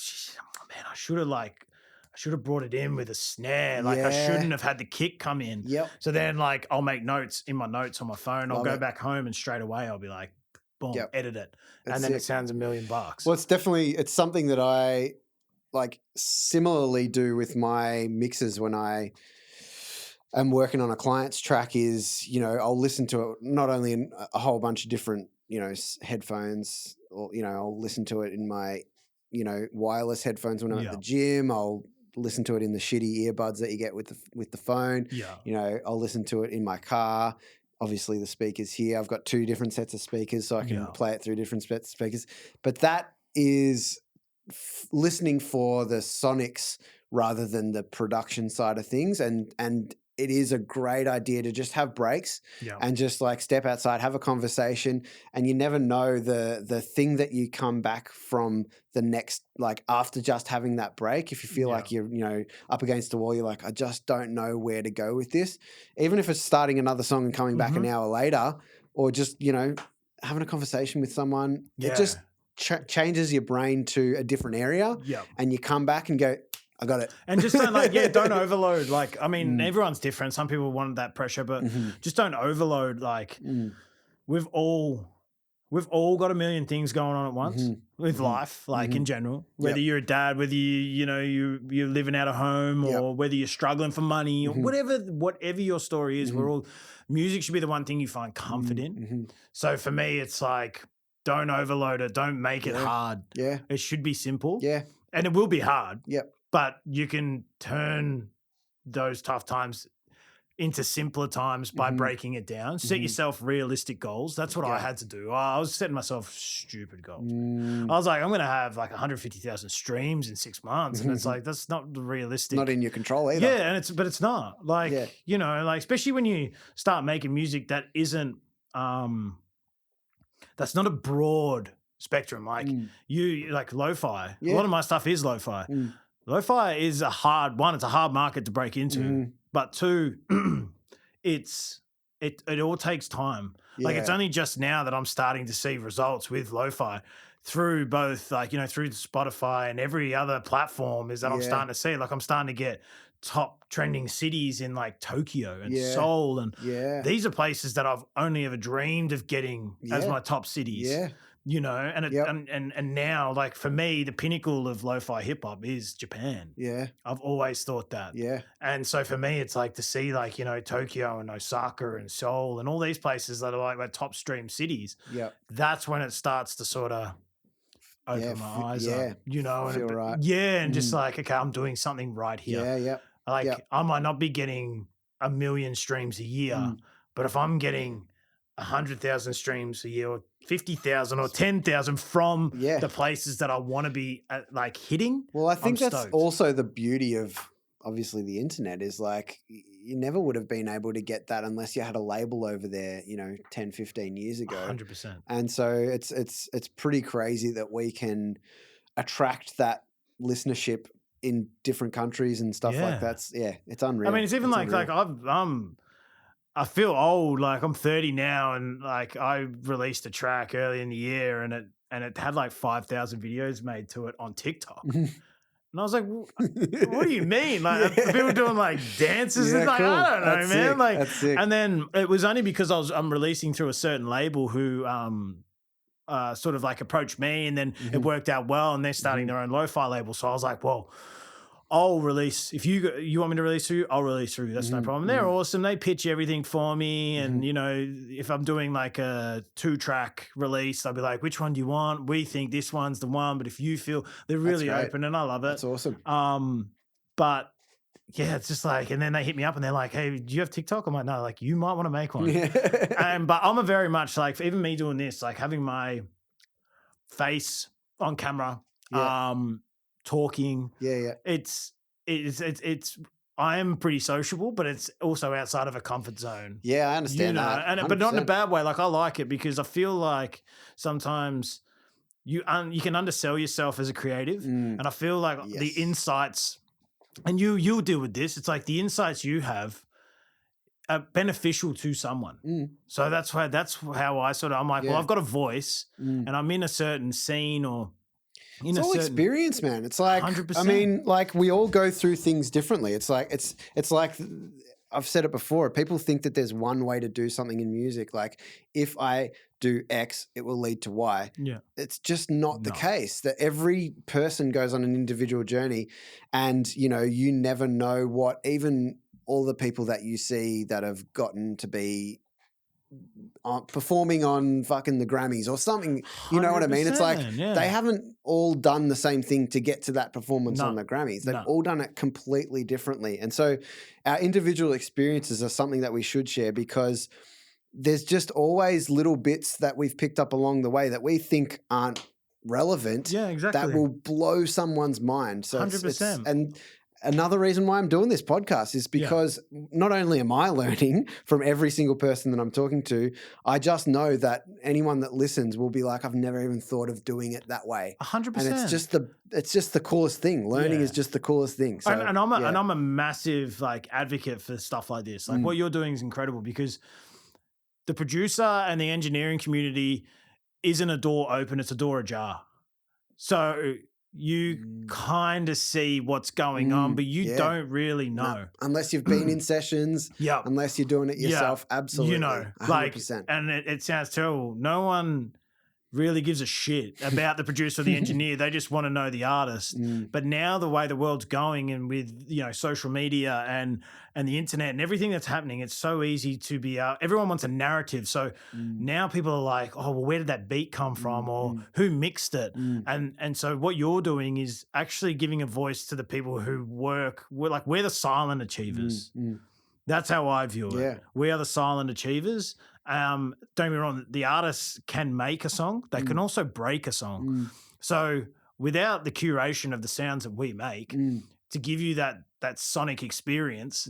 man, I should have brought it in with a snare. Like I shouldn't have had the kick come in. Yep. So then like I'll make notes in my notes on my phone. I'll go back home and straight away I'll be like, boom, edit it. And then it sounds $1 million. Well, it's something that I like similarly do with my mixes when I am working on a client's track is, I'll listen to it not only in a whole bunch of different, headphones or, I'll listen to it in my, wireless headphones when I'm at the gym. I'll listen to it in the shitty earbuds that you get with the phone. Yeah. I'll listen to it in my car. Obviously the speakers here, I've got 2 different sets of speakers so I can play it through different sets of speakers. But that is listening for the sonics rather than the production side of things. And it is a great idea to just have breaks and just like step outside, have a conversation, and you never know the thing that you come back from the next, like after just having that break. If you feel like you're, up against the wall, you're like, I just don't know where to go with this. Even if it's starting another song and coming back an hour later, or just, having a conversation with someone, it just changes your brain to a different area and you come back and go, I got it. And just don't don't overload. Like, I mean, everyone's different. Some people want that pressure, but just don't overload. Like we've all got a million things going on at once with life, like in general, whether you're a dad, whether you're living out of home or whether you're struggling for money or whatever your story is, music should be the one thing you find comfort in. So for me, it's like, don't overload it. Don't make it hard. Yeah. It should be simple. Yeah. And it will be hard. Yep. But you can turn those tough times into simpler times by breaking it down. Set yourself realistic goals. That's what I had to do. I was setting myself stupid goals. I was like, I'm going to have like 150,000 streams in 6 months. And it's like, that's not realistic. Not in your control either. Yeah. But it's not. Like, like especially when you start making music that isn't, that's not a broad spectrum. Like you like lo-fi. A lot of my stuff is lo-fi. Lo-fi is a hard market to break into. But 2, it all takes time. Like it's only just now that I'm starting to see results with lo-fi through both through Spotify and every other platform is that I'm starting to see. Like I'm starting to get top trending cities in like Tokyo and Seoul. And these are places that I've only ever dreamed of getting as my top cities. Yeah. And now, like for me, the pinnacle of lo-fi hip hop is Japan. Yeah, I've always thought that. Yeah, and so for me, it's like to see like Tokyo and Osaka and Seoul and all these places that are like my top stream cities. Yeah, that's when it starts to sort of open my eyes up. Feel right. Yeah, and just like okay, I'm doing something right here. Yeah, yeah. Like I might not be getting 1 million streams a year, but if I'm getting 100,000 streams a year, or 50,000 or 10,000 from the places that I want to be like hitting. Well, I think that's also the beauty of obviously the internet is like, you never would have been able to get that unless you had a label over there, 10, 15 years ago. 100%. And so it's pretty crazy that we can attract that listenership in different countries and stuff like that. It's unreal. I mean, it's even like I feel old. Like I'm 30 now, and like I released a track early in the year, and it had like 5,000 videos made to it on TikTok. And I was like, what do you mean? Like people doing like dances and like, cool. I don't know, man. Sick. Like, that's sick. And then it was only because I'm releasing through a certain label who sort of like approached me, and then it worked out well, and they're starting their own lo-fi label. So I was like, well, I'll release, if you want me to release through, I'll release through. That's no problem. They're awesome. They pitch everything for me. And, if I'm doing like a 2-track release, I'll be like, which one do you want? We think this one's the one. But if you feel, they're really open, and I love it. That's awesome. But yeah, it's just like, and then they hit me up and they're like, hey, do you have TikTok? I'm like, no, like you might want to make one. But I'm a very much like, even me doing this, like having my face on camera, talking. It's I am pretty sociable, but it's also outside of a comfort zone. Yeah, I understand that. But not in a bad way. Like I like it because I feel like sometimes you can undersell yourself as a creative. And I feel like the insights, and you'll deal with this, it's like the insights you have are beneficial to someone. So that's how I I'm like, well, I've got a voice and I'm in a certain scene or it's all experience, man. It's like 100%. I mean, like we all go through things differently. It's like I've said it before. People think that there's one way to do something in music. Like if I do X, it will lead to Y. Yeah, it's just not the case. That every person goes on an individual journey, and you never know what even all the people that you see that have gotten to be performing on fucking the Grammys or something, you know what I mean? It's like they haven't all done the same thing to get to that performance on the Grammys. They've all done it completely differently. And so our individual experiences are something that we should share, because there's just always little bits that we've picked up along the way that we think aren't relevant. Yeah, exactly. That will blow someone's mind. So 100%. And another reason why I'm doing this podcast is because not only am I learning from every single person that I'm talking to, I just know that anyone that listens will be like, I've never even thought of doing it that way. 100%. And it's just the coolest thing. Learning is just the coolest thing. So, and I'm a massive like advocate for stuff like this. Like what you're doing is incredible, because the producer and the engineering community isn't a door open, it's a door ajar. So you kind of see what's going on, but you don't really know. No. Unless you've been in sessions, unless you're doing it yourself, absolutely. 100%. And it sounds terrible. No one really gives a shit about the producer or the engineer. They just want to know the artist. But now the way the world's going, and with social media and the internet and everything that's happening, it's so easy to be everyone wants a narrative. So now people are like, oh, well, where did that beat come from, or who mixed it? And so what you're doing is actually giving a voice to the people who we're the silent achievers. That's how I view it. We are the silent achievers. Don't get me wrong, the artists can make a song. They can also break a song. So without the curation of the sounds that we make to give you that sonic experience,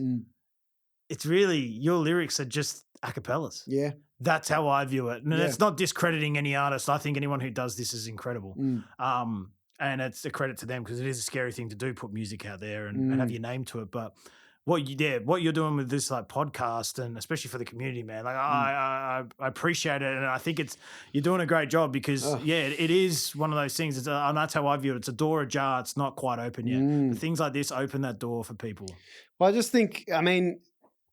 it's really, your lyrics are just a cappellas. Yeah. That's how I view it. And it's not discrediting any artist. I think anyone who does this is incredible. And it's a credit to them, because it is a scary thing to do, put music out there and have your name to it. But what you're doing with this like podcast, and especially for the community, man, like I appreciate it, and I think you're doing a great job, because it is one of those things. And that's how I view it. It's a door ajar. It's not quite open yet. But things like this open that door for people. Well, I just think, I mean,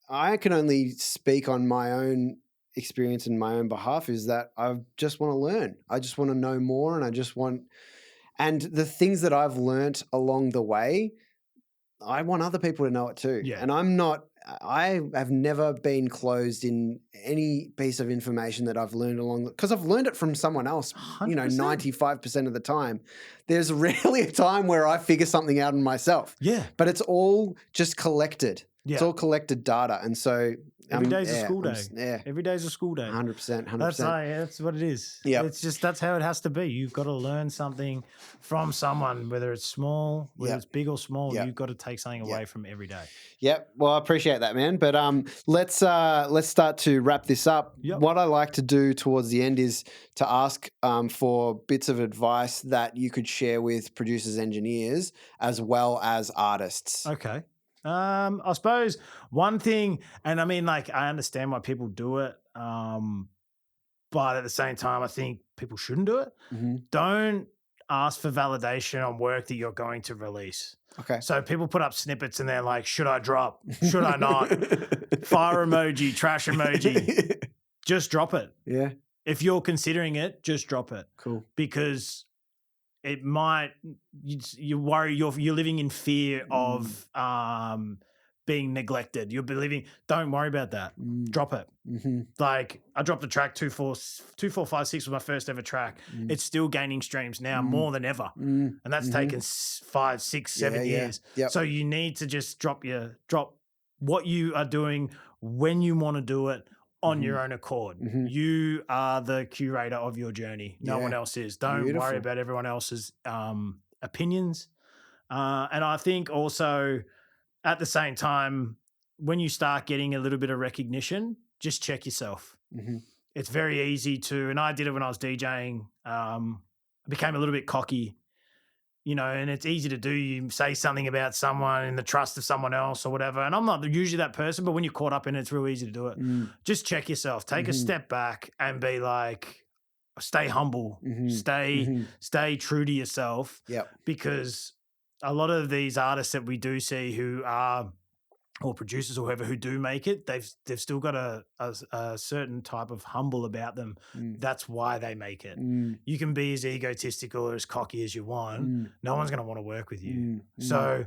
I can only speak on my own experience and my own behalf, is that I just want to learn. I just want to know more, and the things that I've learnt along the way, I want other people to know it too. Yeah. And I have never been closed in any piece of information that I've learned because I've learned it from someone else, 95% of the time. There's rarely a time where I figure something out on myself. Yeah. But it's all just collected. Yeah. It's all collected data. And so Every day's a yeah, school I'm day. s- yeah. Every day's a school day. 100%, 100%. That's what it is. Yep. It's just that's how it has to be. You've got to learn something from someone, whether it's small, whether Yep. it's big or small. Yep. You've got to take something away Yep. from every day. Yep. Well, I appreciate that, man. But let's start to wrap this up. Yep. What I like to do towards the end is to ask for bits of advice that you could share with producers, engineers, as well as artists. Okay. I suppose one thing, and I mean, like, I understand why people do it, but at the same time, I think people shouldn't do it. Mm-hmm. Don't ask for validation on work that you're going to release. Okay. So people put up snippets and they're like, should I drop? Should I not? Fire emoji, trash emoji. Just drop it. Yeah. If you're considering it, just drop it. Cool. Because it might, you worry, you're living in fear of being neglected. You'll be living, don't worry about that. Drop it. Mm-hmm. Like, I dropped the track 2456 was my first ever track. It's still gaining streams now more than ever. And that's taken 5, 6, 7 years. Yep. So you need to just drop what you are doing when you want to do it on your own accord. You are the curator of your journey. No one else is. Don't worry about everyone else's opinions. And I think also at the same time, when you start getting a little bit of recognition, just check yourself. It's very easy to, and I did it when I was DJing. I became a little bit cocky, and it's easy to do. You say something about someone in the trust of someone else or whatever. And I'm not usually that person, but when you're caught up in it, it's real easy to do it. Just check yourself, take a step back and be like, stay humble, stay true to yourself. Yep. Because a lot of these artists that we do see who are, or producers or whoever who do make it, they've still got a certain type of humble about them. That's why they make it. You can be as egotistical or as cocky as you want. No one's going to want to work with you. So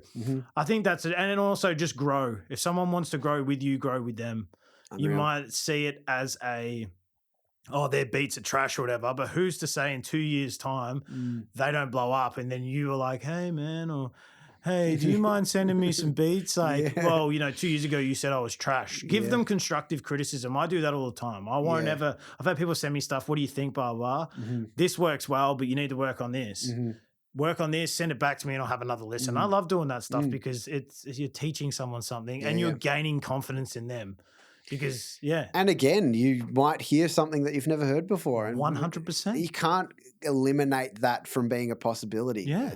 I think that's it. And then also just grow. If someone wants to grow with you, grow with them. Unreal. You might see it as their beats are trash or whatever, but who's to say in 2 years' time they don't blow up and then you are like, hey, man, or hey, do you mind sending me some beats? Like, well, 2 years ago you said I was trash. Give them constructive criticism. I do that all the time. I won't ever, I've had people send me stuff. What do you think? Blah, blah. This works well, but you need to work on this. Work on this, send it back to me and I'll have another listen. I love doing that stuff because you're teaching someone something and you're gaining confidence in them. Because, And again, you might hear something that you've never heard before. And 100%. You can't eliminate that from being a possibility. Yeah.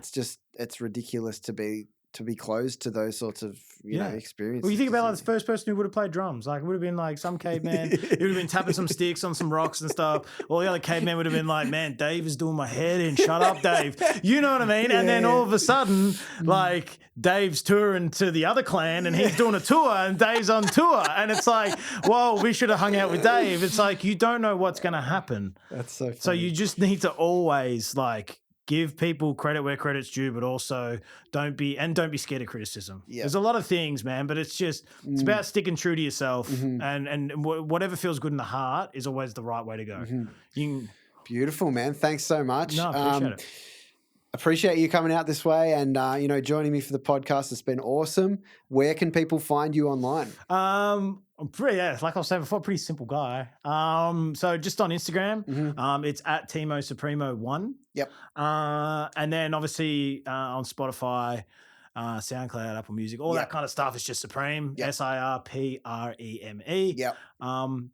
It's ridiculous to be closed to those sorts of experiences. Well, you think about like the first person who would have played drums, like it would have been like some caveman who would have been tapping some sticks on some rocks and stuff. All the other cavemen would have been like, man, Dave is doing my head in. Shut up, Dave. You know what I mean? And then all of a sudden, like Dave's touring to the other clan and he's doing a tour and Dave's on tour. And it's like, well, we should have hung out with Dave. It's like, you don't know what's going to happen. That's so funny. So you just need to always give people credit where credit's due, but also don't be scared of criticism. Yeah. There's a lot of things, man, but it's it's about sticking true to yourself and whatever feels good in the heart is always the right way to go. Beautiful, man. Thanks so much. No, I appreciate it. Appreciate you coming out this way and, joining me for the podcast. It's been awesome. Where can people find you online? I'm pretty, like I was saying before, pretty simple guy. So just on Instagram, it's at Timo Supremo 1. Yep. And then obviously on Spotify, SoundCloud, Apple Music, all that kind of stuff is just Supreme, Sirpreme. Yep.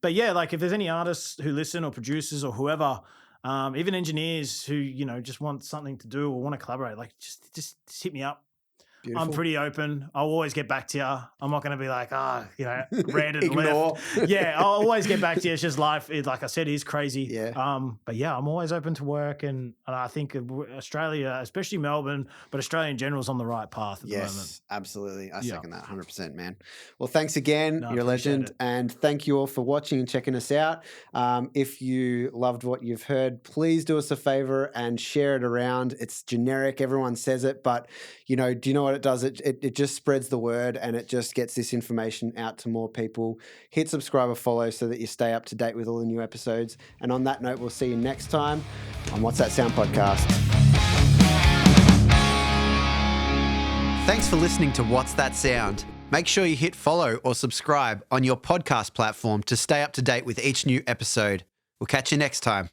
But like if there's any artists who listen or producers or whoever, even engineers who, just want something to do or want to collaborate, like just hit me up. Beautiful. I'm pretty open. I'll always get back to you. I'm not going to be like, ran and left. I'll always get back to you. It's just life. Like I said, is crazy. Yeah. But I'm always open to work. And I think Australia, especially Melbourne, but Australia in general is on the right path at the moment. Yes, absolutely. I second that 100%, man. Well, thanks again. You're a legend. And thank you all for watching and checking us out. If you loved what you've heard, please do us a favor and share it around. It's generic. Everyone says it, but do you know what it does? It just spreads the word and it just gets this information out to more people. Hit subscribe or follow so that you stay up to date with all the new episodes. And on that note, we'll see you next time on What's That Sound podcast. Thanks for listening to What's That Sound. Make sure you hit follow or subscribe on your podcast platform to stay up to date with each new episode. We'll catch you next time.